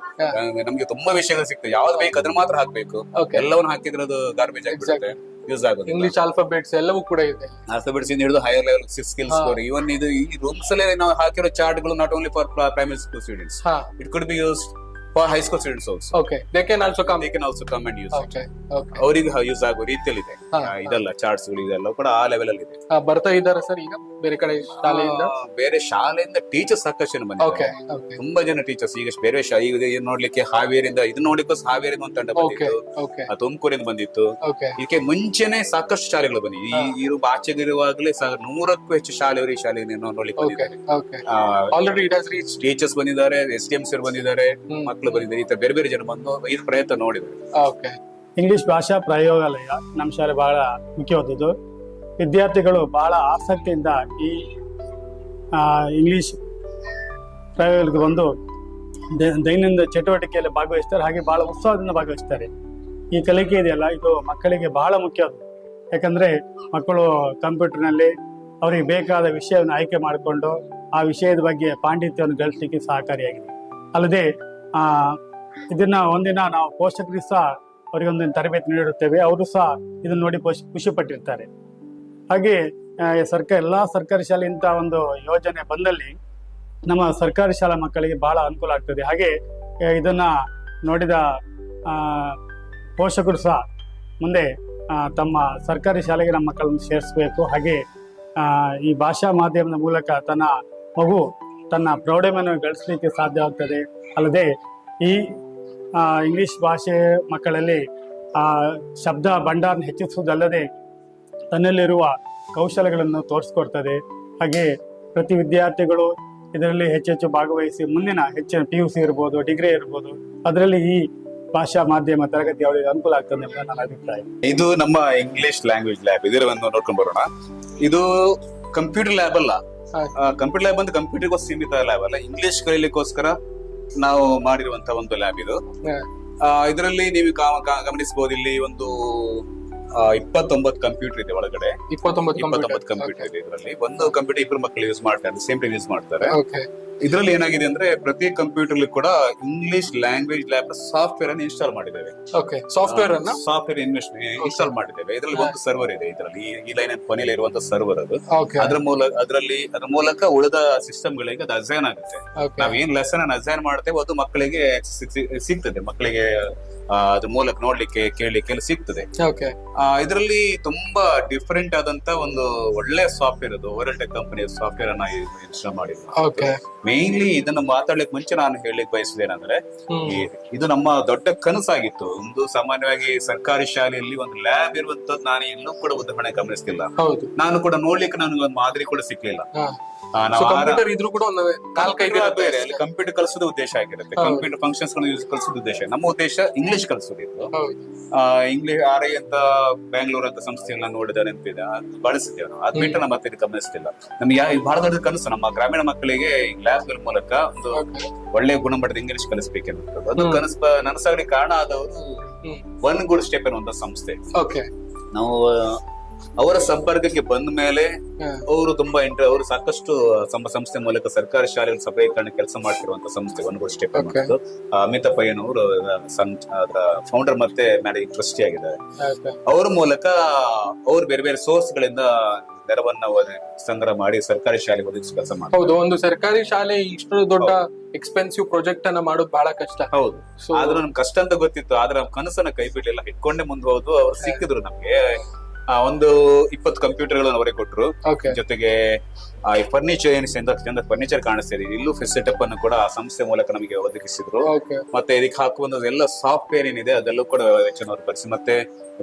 ನಮ್ಗೆ ತುಂಬಾ ವಿಷಯಗಳು ಸಿಗ್ತವೆ, ಯಾವ್ದು ಬೇಕು ಅದನ್ನ ಮಾತ್ರ ಹಾಕ್ಬೇಕು. ಎಲ್ಲವನ್ನ ಹಾಕಿದ್ರೆ ಅದು ಗಾರ್ಬೇಜ್ ಆಗಿಬಿಡುತ್ತೆ, ಯೂಸ್ ಆಗುತ್ತೆ. ಇಂಗ್ಲಿಷ್ ಆಲ್ಫಾಬೆಟ್ಸ್ ಎಲ್ಲವೂ ಕೂಡ ಇದೆ. ಆಲ್ಫಾಬೆಟ್ಸ್ ಇಂದ ಹಿಡಿದು ಹೈಯರ್ ಲೆವೆಲ್ ಸ್ಕಿಲ್ಸ್. ಇವನ್ ಇದು ಈ ರೂಮ್ಸ್ ಅಲ್ಲೇ ನಾವು ಹಾಕಿರೋ ಚಾರ್ಟ್ ಗಳು not only for primary school students, it could be used for high school students also. They can also come and use it. ಅವರಿಗೆ ಯೂಸ್ ಆಗೋ ರೀತಿಯಲ್ಲಿ ಇದೆ. ಇದೆಲ್ಲ ಚಾರ್ಟ್ಸ್ ಗಳು ಇದೆಲ್ಲ ಕೂಡ ಆ ಲೆವೆಲ್ ಅಲ್ಲಿ ಇದೆ. ಬರ್ತಾ ಇದ್ದಾರೆ ಸರ್ ಈಗ ಬೇರೆ ಕಡೆ ಶಾಲೆಯಿಂದ? ಬೇರೆ ಶಾಲೆಯಿಂದ ಟೀಚರ್ಸ್ ಸಾಕಷ್ಟು ಜನ ಬಂದಿದ್ದಾರೆ, ತುಂಬಾ ಜನ ಟೀಚರ್ಸ್. ಈಗ ಬೇರೆ ಈಗ ನೋಡ್ಲಿಕ್ಕೆ ಹಾವೇರಿಯಿಂದ ಇದನ್ನ ನೋಡ್ಲಿಕ್ಕೆ ಹಾವೇರಿಯಿಂದ ಒಂದು ತಂಡ ಬಂದಿತ್ತು, ತುಮಕೂರಿಂದ ಬಂದಿತ್ತು. ಇದಕ್ಕೆ ಮುಂಚೆನೆ ಸಾಕಷ್ಟು ಶಾಲೆಗಳು ಬಂದಿದೆ. ಈ ಆಚೆಗಿರುವಾಗಲೇ 100ಕ್ಕೂ ಹೆಚ್ಚು ಶಾಲೆಯವರು ಈ ಶಾಲೆ ನೋಡ್ಲಿಕ್ಕೆ ಬಂದಿದ್ದಾರೆ. ಟೀಚರ್ಸ್ ಬಂದಿದ್ದಾರೆ, SDMs ಬಂದಿದ್ದಾರೆ, ಮಕ್ಕಳು ಬಂದಿದ್ದಾರೆ. ಈ ತರ ಬೇರೆ ಬೇರೆ ಜನ ಬಂದು ಈ ಪ್ರಯತ್ನ ನೋಡಿದ್ದಾರೆ. ಇಂಗ್ಲಿಷ್ ಭಾಷಾ ಪ್ರಯೋಗಾಲಯ ನಮ್ಮ ಶಾಲೆ ಬಹಳ ಮುಖ್ಯವಾದದ್ದು. ವಿದ್ಯಾರ್ಥಿಗಳು ಬಹಳ ಆಸಕ್ತಿಯಿಂದ ಈ ಇಂಗ್ಲಿಷ್ ಪ್ರಯೋಗಕ್ಕೆ ಬಂದು ದೈನಂದಿನ ಚಟುವಟಿಕೆಯಲ್ಲಿ ಭಾಗವಹಿಸ್ತಾರೆ, ಹಾಗೆ ಬಹಳ ಉತ್ಸಾಹದಿಂದ ಭಾಗವಹಿಸ್ತಾರೆ. ಈ ಕಲಿಕೆ ಇದೆಯಲ್ಲ, ಇದು ಮಕ್ಕಳಿಗೆ ಬಹಳ ಮುಖ್ಯವಾದ. ಯಾಕಂದ್ರೆ ಮಕ್ಕಳು ಕಂಪ್ಯೂಟರ್ನಲ್ಲಿ ಅವರಿಗೆ ಬೇಕಾದ ವಿಷಯವನ್ನು ಆಯ್ಕೆ ಮಾಡಿಕೊಂಡು ಆ ವಿಷಯದ ಬಗ್ಗೆ ಪಾಂಡಿತ್ಯವನ್ನು ಗಳಿಸಲಿಕ್ಕೆ ಸಹಕಾರಿಯಾಗಿದೆ. ಅಲ್ಲದೆ ಇದನ್ನ ಒಂದಿನ ನಾವು ಪೋಷಕರಿಗೆ ಸಹ ಅವರಿಗೆ ಒಂದಿನ ತರಬೇತಿ ನೀಡುತ್ತೇವೆ. ಅವರು ಸಹ ಇದನ್ನ ನೋಡಿ ಖುಷಿ ಪಟ್ಟಿರ್ತಾರೆ. ಹಾಗೆ ಎಲ್ಲಾ ಸರ್ಕಾರಿ ಶಾಲೆ ಇಂಥ ಒಂದು ಯೋಜನೆ ಬಂದಲ್ಲಿ ನಮ್ಮ ಸರ್ಕಾರಿ ಶಾಲಾ ಮಕ್ಕಳಿಗೆ ಬಹಳ ಅನುಕೂಲ ಆಗ್ತದೆ. ಹಾಗೆ ಇದನ್ನ ನೋಡಿದ ಪೋಷಕರು ಸಹ ಮುಂದೆ ತಮ್ಮ ಸರ್ಕಾರಿ ಶಾಲೆಗೆ ನಮ್ಮ ಮಕ್ಕಳನ್ನು ಸೇರಿಸಬೇಕು. ಹಾಗೆ ಈ ಭಾಷಾ ಮಾಧ್ಯಮದ ಮೂಲಕ ತನ್ನ ಮಗು ತನ್ನ ಪ್ರೌಢಿಮೆಯನ್ನು ಗಳಿಸಲಿಕ್ಕೆ ಸಾಧ್ಯವಾಗ್ತದೆ. ಅಲ್ಲದೆ ಈ ಇಂಗ್ಲಿಷ್ ಭಾಷೆ ಮಕ್ಕಳಲ್ಲಿ ಶಬ್ದ ಭಂಡಾರ ಹೆಚ್ಚಿಸುವುದಲ್ಲದೆ ತನ್ನಲ್ಲಿರುವ ಕೌಶಲ್ಯಗಳನ್ನು ತೋರಿಸ್ಕೊಡ್ತದೆ. ಹಾಗೆ ಪ್ರತಿ ವಿದ್ಯಾರ್ಥಿಗಳು ಇದರಲ್ಲಿ ಹೆಚ್ಚೆಚ್ಚು ಭಾಗವಹಿಸಿ ಮುಂದಿನ ಹೆಚ್ಚಿನ PUC ಇರ್ಬೋದು, ಡಿಗ್ರಿ ಇರ್ಬೋದು, ಅದರಲ್ಲಿ ಈ ಭಾಷಾ ಮಾಧ್ಯಮ ತರಗತಿ ಅವರಿಗೆ ಅನುಕೂಲ ಆಗ್ತದೆ ಎಂಬ ನನ್ನ ಅಭಿಪ್ರಾಯ. ಇದು ನಮ್ಮ ಇಂಗ್ಲಿಷ್ ಲ್ಯಾಂಗ್ವೇಜ್ ಲ್ಯಾಬ್. ಇದರ ಒಂದು ನೋಡ್ಕೊಂಡು ಬರೋಣ. ಇದು ಕಂಪ್ಯೂಟರ್ ಲ್ಯಾಬ್ ಅಲ್ಲ, ಕಂಪ್ಯೂಟರ್ ಲ್ಯಾಬ್ ಬಂದು ಕಂಪ್ಯೂಟರ್ಗೋಸ್ಕರ ಸೀಮಿತ ಲ್ಯಾಬ್ ಅಲ್ಲ, ಇಂಗ್ಲಿಷ್ ಕಲೀಲಿಕ್ಕೋಸ್ಕರ ನಾವು ಮಾಡಿರುವಂತ ಒಂದು ಲ್ಯಾಬ್ ಇದು. ಇದರಲ್ಲಿ ನೀವು ಗಮನಿಸಬಹುದು, ಇಲ್ಲಿ ಒಂದು 29 ಕಂಪ್ಯೂಟರ್ ಇದೆ ಒಳಗಡೆ. 29 ಕಂಪ್ಯೂಟರ್ ಇದೆ. ಇದರಲ್ಲಿ ಒಂದು ಕಂಪ್ಯೂಟರ್ ಇಬ್ಬರು ಮಕ್ಕಳು ಯೂಸ್ ಮಾಡ್ತಾರೆ, ಸೇಮ್ ಟೈಮ್ ಯೂಸ್ ಮಾಡ್ತಾರೆ. ಇದರಲ್ಲಿ ಏನಾಗಿದೆ ಅಂದ್ರೆ ಪ್ರತಿ ಕಂಪ್ಯೂಟರ್ ಕೂಡ ಇಂಗ್ಲಿಷ್ ಲ್ಯಾಂಗ್ವೇಜ್ ಲ್ಯಾಬ್ ಸಾಫ್ಟ್ವೇರ್ ಅನ್ನು ಇನ್ಸ್ಟಾಲ್ ಮಾಡಿದ್ದೇವೆ. ಸಾಫ್ಟ್ವೇರ್ ಇನ್ಸ್ಟಾಲ್ ಮಾಡಿದ್ದೇವೆ. ಇದರಲ್ಲಿ ಒಂದು ಸರ್ವರ್ ಇದೆ. ಇದರಲ್ಲಿ ಈ ಲೈನ್ ಕೊನೆಯಲ್ಲಿ ಇರುವಂತ ಸರ್ವರ್ ಅದು. ಅದ್ರ ಮೂಲಕ ಉಳಿದ ಸಿಸ್ಟಮ್ ಗಳಿಗೆ ಅದು ಅಸೈನ್ ಆಗುತ್ತೆ. ನಾವೇನ್ ಲೆಸನ್ ಅನ್ನು ಅಸೈನ್ ಮಾಡ್ತೇವೆ ಅದು ಮಕ್ಕಳಿಗೆ ಸಿಗ್ತದೆ. ಮಕ್ಕಳಿಗೆ ಅದ್ರ ಮೂಲಕ ನೋಡ್ಲಿಕ್ಕೆ ಕೇಳಲಿಕ್ಕೆ ಎಲ್ಲ ಸಿಗ್ತದೆ. ಇದರಲ್ಲಿ ತುಂಬಾ ಡಿಫರೆಂಟ್ ಆದಂತ ಒಂದು ಒಳ್ಳೆ ಸಾಫ್ಟ್ವೇರ್ ಅದು ಓರಲ್ಟೆಕ್ ಕಂಪನಿಯ ಸಾಫ್ಟ್ವೇರ್ ಅನ್ನ ಇನ್ಸ್ಟಾಲ್ ಮಾಡಿದ್ರು. ಮೇನ್ಲಿ ಇದನ್ನ ಮಾತಾಡ್ಲಿಕ್ಕೆ ಮುಂಚೆ ನಾನು ಹೇಳಲಿಕ್ಕೆ ಬಯಸಿದೇನಂದ್ರೆ, ಇದು ನಮ್ಮ ದೊಡ್ಡ ಕನಸಾಗಿತ್ತು. ಒಂದು ಸಾಮಾನ್ಯವಾಗಿ ಸರ್ಕಾರಿ ಶಾಲೆಯಲ್ಲಿ ಒಂದು ಲ್ಯಾಬ್ ಇರುವಂತದ್ದು ನಾನು ಇನ್ನೂ ಕೂಡ ಉದಾಹರಣೆ ಗಮನಿಸ್ತಿಲ್ಲ. ನಾನು ಕೂಡ ನೋಡ್ಲಿಕ್ಕೆ ನನಗೆ ಒಂದು ಮಾದರಿ ಕೂಡ ಸಿಕ್ಲಿಲ್ಲ. ಕಂಪ್ಯೂಟರ್ ಕಲಿಸೋದು ಉದ್ದೇಶ ಆಗಿರುತ್ತೆ, ಕಂಪ್ಯೂಟರ್ ಫಂಕ್ಷನ್ಸ್ ಕಲಿಸೋದು ಉದ್ದೇಶ. ನಮ್ಮ ಉದ್ದೇಶ ಇಂಗ್ಲಿಷ್ ಕಲಿಸೋದಿತ್ತು. ಇಂಗ್ಲಿಷ್ RI ಅಂತ ಬ್ಯಾಂಗ್ಳೂರ್ ಅಂತ ಸಂಸ್ಥೆಗಳನ್ನ ನೋಡಿದ ನೆನಪಿದೆ, ಅದು ಬಳಸಿದ್ದೇವೆ ನಾವು. ಅದ್ ಬಿಟ್ಟು ನಮ್ಮ ಮತ್ತೆ ಗಮನಿಸ್ತಿಲ್ಲ. ನಮ್ಗೆ ಬಹಳ ದೊಡ್ಡ ಕನಸು ನಮ್ಮ ಗ್ರಾಮೀಣ ಮಕ್ಕಳಿಗೆ ಲ್ಯಾಬ್ ಗಳ ಮೂಲಕ ಒಂದು ಒಳ್ಳೆ ಗುಣಮಟ್ಟದ ಇಂಗ್ಲಿಷ್ ಕಲಿಸಬೇಕೆನ್ನುವಂಥದ್ದು. ಅದು ನನಸಾಗಲಿಕ್ಕೆ ಕಾರಣ ಆದವರು ಒನ್ ಗುಡ್ ಸ್ಟೆಪ್ ಅನ್ನುವಂತ ಸಂಸ್ಥೆ. ನಾವು ಅವರ ಸಂಪರ್ಕಕ್ಕೆ ಬಂದ ಮೇಲೆ ಅವರು ತುಂಬಾ ಅವರು ಸಾಕಷ್ಟು ಸಂಸ್ಥೆ ಮೂಲಕ ಸರ್ಕಾರಿ ಶಾಲೆಗಳ ಸಬಲೀಕರಣ ಕೆಲಸ ಮಾಡ್ತಿರುವಂತ ಸಂಸ್ಥೆ ಒನ್ ಗುಡ್ ಸ್ಟೆಪ್ ಅನ್ನೋದು. ಅಮಿತಾ ಪಯ್ಯನವರು ಅದರ ಫೌಂಡರ್ ಮತ್ತೆ ಮ್ಯಾನೇಜಿಂಗ್ ಟ್ರಸ್ಟಿ ಆಗಿದ್ದಾರೆ. ಅವರ ಮೂಲಕ ಅವರು ಬೇರೆ ಬೇರೆ ಸೋರ್ಸ್ ಗಳಿಂದ ನೆರವನ್ನ ಸಂಗ್ರಹ ಮಾಡಿ ಸರ್ಕಾರಿ ಶಾಲೆ ಒದಗಿಸಿ ಕೆಲಸ ಮಾಡ್ತಾರೆ. ಹೌದು, ಒಂದು ಸರ್ಕಾರಿ ಶಾಲೆ ಇಷ್ಟು ದೊಡ್ಡ ಎಕ್ಸ್ಪೆನ್ಸಿವ್ ಪ್ರಾಜೆಕ್ಟ್ ಅನ್ನ ಮಾಡೋದು ಬಹಳ ಕಷ್ಟ. ಹೌದು, ಆದ್ರೆ ನಮ್ಗೆ ಕಷ್ಟ ಅಂತ ಗೊತ್ತಿತ್ತು. ಆದ್ರೆ ಕನಸನ್ನ ಕೈ ಬಿಡ್ಲಿಲ್ಲ, ಇಟ್ಕೊಂಡೆ ಮುಂದೆ ಹೋದ್ರು. ಅವ್ರು ಸಿಕ್ಕಿದ್ರು ನಮ್ಗೆ. ಒಂದು 20 ಕಂಪ್ಯೂಟರ್ಗಳನ್ನು ಅವರೇ ಕೊಟ್ರು. ಜೊತೆಗೆ ಫರ್ನಿಚರ್ ಚಂದ ಫರ್ನಿಚರ್ ಕಾಣಿಸ್ತಾ ಇದೆ, ಇಲ್ಲೂ ಸೆಟಪ್ ಅನ್ನು ಕೂಡ ಆ ಸಂಸ್ಥೆ ಮೂಲಕ ನಮಗೆ ಒದಗಿಸಿದ್ರು. ಮತ್ತೆ ಇದಕ್ಕೆ ಹಾಕುವಂತ ಎಲ್ಲ ಸಾಫ್ಟ್ವೇರ್ ಏನಿದೆ ಅದೆಲ್ಲೂ ಕೂಡ ವೆಚ್ಚನವ್ರು ಭರಿಸಿ, ಮತ್ತೆ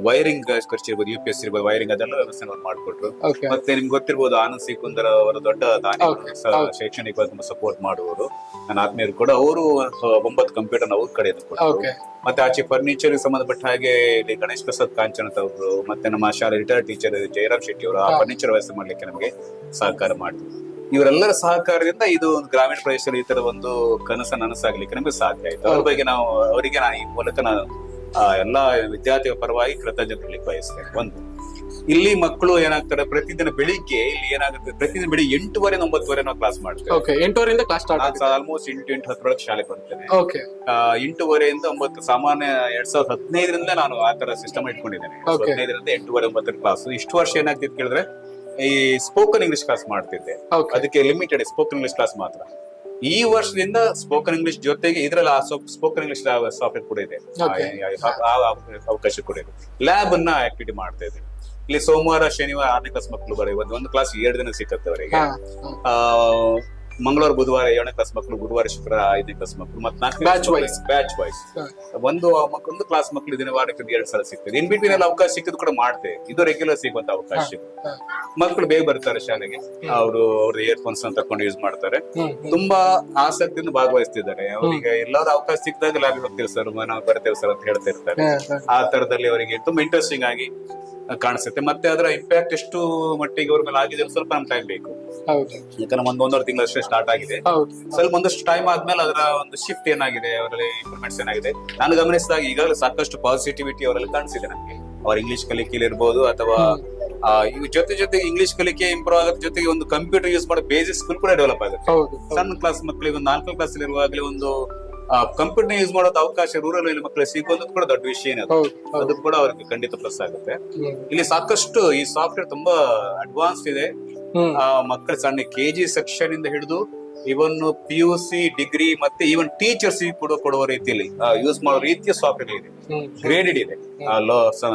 ವೈರಿಂಗ್ ಖರ್ಚು ಇರ್ಬೋದು, UPS ಇರ್ಬೋದು, ವೈರಿಂಗ್ ಅದೆಲ್ಲ ವ್ಯವಸ್ಥೆ ಮಾಡ್ಕೊಟ್ರು. ಮತ್ತೆ ನಿಮ್ಗೆ ಗೊತ್ತಿರ್ಬೋದು, ಆನಂದ್ ಸಿ ಕುಂದರ್ ಅವರ ದೊಡ್ಡ ಶೈಕ್ಷಣಿಕ ಸಪೋರ್ಟ್ ಮಾಡುವವರು ನನ್ನ ಆತ್ಮೀಯರು ಕೂಡ. ಅವರು 9 ಕಂಪ್ಯೂಟರ್ ಅವ್ರ ಕಡೆ ಕೊಟ್ಟರು. ಮತ್ತೆ ಆಚೆ ಫರ್ನಿಚರ್ ಸಂಬಂಧಪಟ್ಟ ಹಾಗೆ ಇಲ್ಲಿ ಗಣೇಶ್ ಪ್ರಸಾದ್ ಕಾಂಚನ್ ಅವರು, ಮತ್ತೆ ನಮ್ಮ ಶಾಲೆ ರಿಟೈರ್ಡ್ ಟೀಚರ್ ಜಯರಾಮ್ ಶೆಟ್ಟಿ ಅವರು ಆ ಫರ್ನಿಚರ್ ವ್ಯವಸ್ಥೆ ಮಾಡ್ಲಿಕ್ಕೆ ನಮಗೆ ಸಹಕಾರ ಮಾಡಿದ್ರು. ಇವರೆಲ್ಲರ ಸಹಕಾರದಿಂದ ಇದು ಗ್ರಾಮೀಣ ಪ್ರದೇಶದಲ್ಲಿ ಈ ತರ ಒಂದು ಕನಸ ನನಸಾಗ್ಲಿಕ್ಕೆ ನಮಗೆ ಸಾಧ್ಯ ಆಯ್ತು. ಅವ್ರ ಬಗ್ಗೆ ಅವರಿಗೆ ನಾನು ಈ ಮೂಲಕ ನಾನು ಎಲ್ಲಾ ವಿದ್ಯಾರ್ಥಿಗಳ ಪರವಾಗಿ ಕೃತಜ್ಞತೆ ಬಯಸ್ತೇನೆ. ಒಂದು, ಇಲ್ಲಿ ಮಕ್ಕಳು ಏನಾಗ್ತಾರೆ, ಪ್ರತಿದಿನ ಬೆಳಿಗ್ಗೆ ಇಲ್ಲಿ ಏನಾಗುತ್ತೆ, ಪ್ರತಿದಿನ ಬೆಳಿಗ್ಗೆ 8:30 9:00 ನಾವು ಕ್ಲಾಸ್ ಮಾಡ್ತೇವೆ. 8:00 ಕ್ಲಾಸ್ ಸ್ಟಾರ್ಟ್, ಆಲ್ಮೋಸ್ಟ್ 8:10 ಶಾಲೆ ಬರ್ತೇನೆ. 8:30 9 ಸಾಮಾನ್ಯ 2015ರಿಂದ ನಾನು ಆ ತರ ಸಿಸ್ಟಮ್ ಇಟ್ಕೊಂಡಿದ್ದೇನೆ. 15ರಿಂದ 8:30 9 ಕ್ಲಾಸ್. ಇಷ್ಟು ವರ್ಷ ಏನಾಗ್ತಿತ್ತು ಕೇಳಿದ್ರೆ, ಈ ಸ್ಪೋಕನ್ ಇಂಗ್ಲಿಷ್ ಕ್ಲಾಸ್ ಮಾಡ್ತಿದ್ದೆ. ಅದಕ್ಕೆ ಲಿಮಿಟೆಡ್ ಸ್ಪೋಕನ್ ಇಂಗ್ಲಿಷ್ ಕ್ಲಾಸ್ ಮಾತ್ರ. ಈ ವರ್ಷದಿಂದ ಸ್ಪೋಕನ್ ಇಂಗ್ಲಿಷ್ ಜೊತೆಗೆ ಇದ್ರಲ್ಲಿ ಸ್ಪೋಕನ್ ಇಂಗ್ಲಿಷ್ ಸಾಫ್ಟ್ವೇರ್ ಕೂಡ ಇದೆ, ಅವಕಾಶ ಕೂಡ ಇದೆ. ಲ್ಯಾಬ್ ಅನ್ನ ಆಕ್ಟಿವಿಟಿ ಮಾಡ್ತಾ ಇದ್ದೀವಿ. ಇಲ್ಲಿ ಸೋಮವಾರ ಶನಿವಾರ 6ನೇ ಕ್ಲಾಸ್ ಮಕ್ಕಳು ಬರೆಯುವುದು, ಒಂದು ಕ್ಲಾಸ್ 2 ದಿನ ಸಿಕ್ಕತ್ತೆ ಅವರಿಗೆ. ಮಂಗಳವಾರ ಬುಧವಾರ 7ನೇ ಕ್ಲಾಸ್ ಮಕ್ಕಳು, ಗುರುವಾರ ಶುಕ್ರವಾರ 5ನೇ ಕ್ಲಾಸ್ ಮಕ್ಕಳು, ಮತ್ತೆ 4ನೇ ಬ್ಯಾಚ್ ವೈಸ್ ಒಂದು ಕ್ಲಾಸ್ ಮಕ್ಕಳು ಇದನ್ನ ವಾರಕ್ಕೆ 2 ಸಲ ಸಿಗ್ತದೆ. ಇನ್ ಬಿಟ್ವೀನ್ ಎಲ್ಲ ಅವಕಾಶ ಸಿಕ್ಕಿದ್ರು ಕೂಡ ಮಾಡ್ತೇವೆ. ಇದು ರೆಗ್ಯುಲರ್ ಸಿಗುವಂತ ಅವಕಾಶ. ಮಕ್ಕಳು ಬೇಗ ಬರ್ತಾರೆ ಶಾಲೆಗೆ, ಅವ್ರ ಇಯರ್ಫೋನ್ಸ್ ಅನ್ನು ತಕೊಂಡು ಯೂಸ್ ಮಾಡ್ತಾರೆ, ತುಂಬಾ ಆಸಕ್ತಿಯಿಂದ ಭಾಗವಹಿಸ್ತಿದ್ದಾರೆ. ಅವರಿಗೆ ಎಲ್ಲರೂ ಅವಕಾಶ ಸಿಕ್ಕಿದಾಗ ಲ್ಯಾಬ್ ಹೋಗ್ತೀವಿ ಸರ್, ನಾವು ಬರ್ತೇವೆ ಸರ್ ಅಂತ ಹೇಳ್ತಾ ಇರ್ತಾರೆ. ಆ ತರದಲ್ಲಿ ಅವರಿಗೆ ತುಂಬಾ ಇಂಟ್ರೆಸ್ಟಿಂಗ್ ಆಗಿ ಕಾಣಿಸುತ್ತೆ. ಮತ್ತೆ ಅದರ ಇಂಪ್ಯಾಕ್ಟ್ ಎಷ್ಟು ಮಟ್ಟಿಗೆ ಅವ್ರ ಮೇಲೆ ಆಗಿದೆ ಸ್ವಲ್ಪ ನಮ್ ಟೈಮ್ ಬೇಕು. ಯಾಕಂದ್ರೆ ಒಂದೂವರೆ ತಿಂಗಳಷ್ಟೇ ಸ್ಟಾರ್ಟ್ ಆಗಿದೆ. ಸ್ವಲ್ಪ ಒಂದಷ್ಟು ಟೈಮ್ ಆದ್ಮೇಲೆ ಅದರ ಒಂದು ಶಿಫ್ಟ್ ಏನಾಗಿದೆ, ಅವರಲ್ಲಿ ಇಂಪ್ರೂವ್ಮೆಂಟ್ಸ್ ಏನಾಗಿದೆ ನಾನು ಗಮನಿಸಿದಾಗ ಈಗಾಗಲೇ ಸಾಕಷ್ಟು ಪಾಸಿಟಿವಿಟಿ ಅವರಲ್ಲಿ ಕಾಣಿಸಿದೆ ನಮ್ಗೆ. ಅವ್ರ ಇಂಗ್ಲಿಷ್ ಕಲಿಕೆಯಲ್ಲಿ ಇರ್ಬೋದು, ಅಥವಾ ಜೊತೆಗೆ ಇಂಗ್ಲಿಷ್ ಕಲಿಕೆ ಇಂಪ್ರೂವ್ ಆಗೋದ್ರ ಜೊತೆಗೆ ಒಂದು ಕಂಪ್ಯೂಟರ್ ಯೂಸ್ ಮಾಡೋ ಬೇಸಿಕ್ ಸ್ಕಿಲ್ ಕೂಡ ಡೆವಲಪ್ ಆಗುತ್ತೆ. ಸಣ್ಣ ಕ್ಲಾಸ್ ಮಕ್ಕಳಿಗೆ ಒಂದು 4ನೇ ಕ್ಲಾಸ್ ಇರುವಾಗಲೇ ಒಂದು ಕಂಪ್ಯೂಟರ್ ಯೂಸ್ ಮಾಡೋದು ಅವಕಾಶ ರೂರಲ್ ಮಕ್ಕಳಿಗೆ ಸಿಗೋದು ಕೂಡ ದೊಡ್ಡ ವಿಷಯ. ಅದು ಕೂಡ ಅವ್ರಿಗೆ ಖಂಡಿತ ಪ್ಲಸ್ ಆಗುತ್ತೆ. ಇಲ್ಲಿ ಸಾಕಷ್ಟು ಈ ಸಾಫ್ಟ್ವೇರ್ ತುಂಬಾ ಅಡ್ವಾನ್ಸ್ ಇದೆ. ಮಕ್ಕಳ ಸಣ್ಣ KG ಸೆಕ್ಷನ್ ಇಂದ ಹಿಡಿದು ಇವನ್ PUC ಡಿಗ್ರಿ ಮತ್ತೆ ಈವನ್ ಟೀಚರ್ಸ್ ಕೂಡ ಕೊಡುವ ರೀತಿಯಲ್ಲಿ ಯೂಸ್ ಮಾಡೋ ರೀತಿಯ ಸಾಫ್ಟ್ವೇರ್ ಇದೆ. ಗ್ರೇಡೆಡ್ ಇದೆ,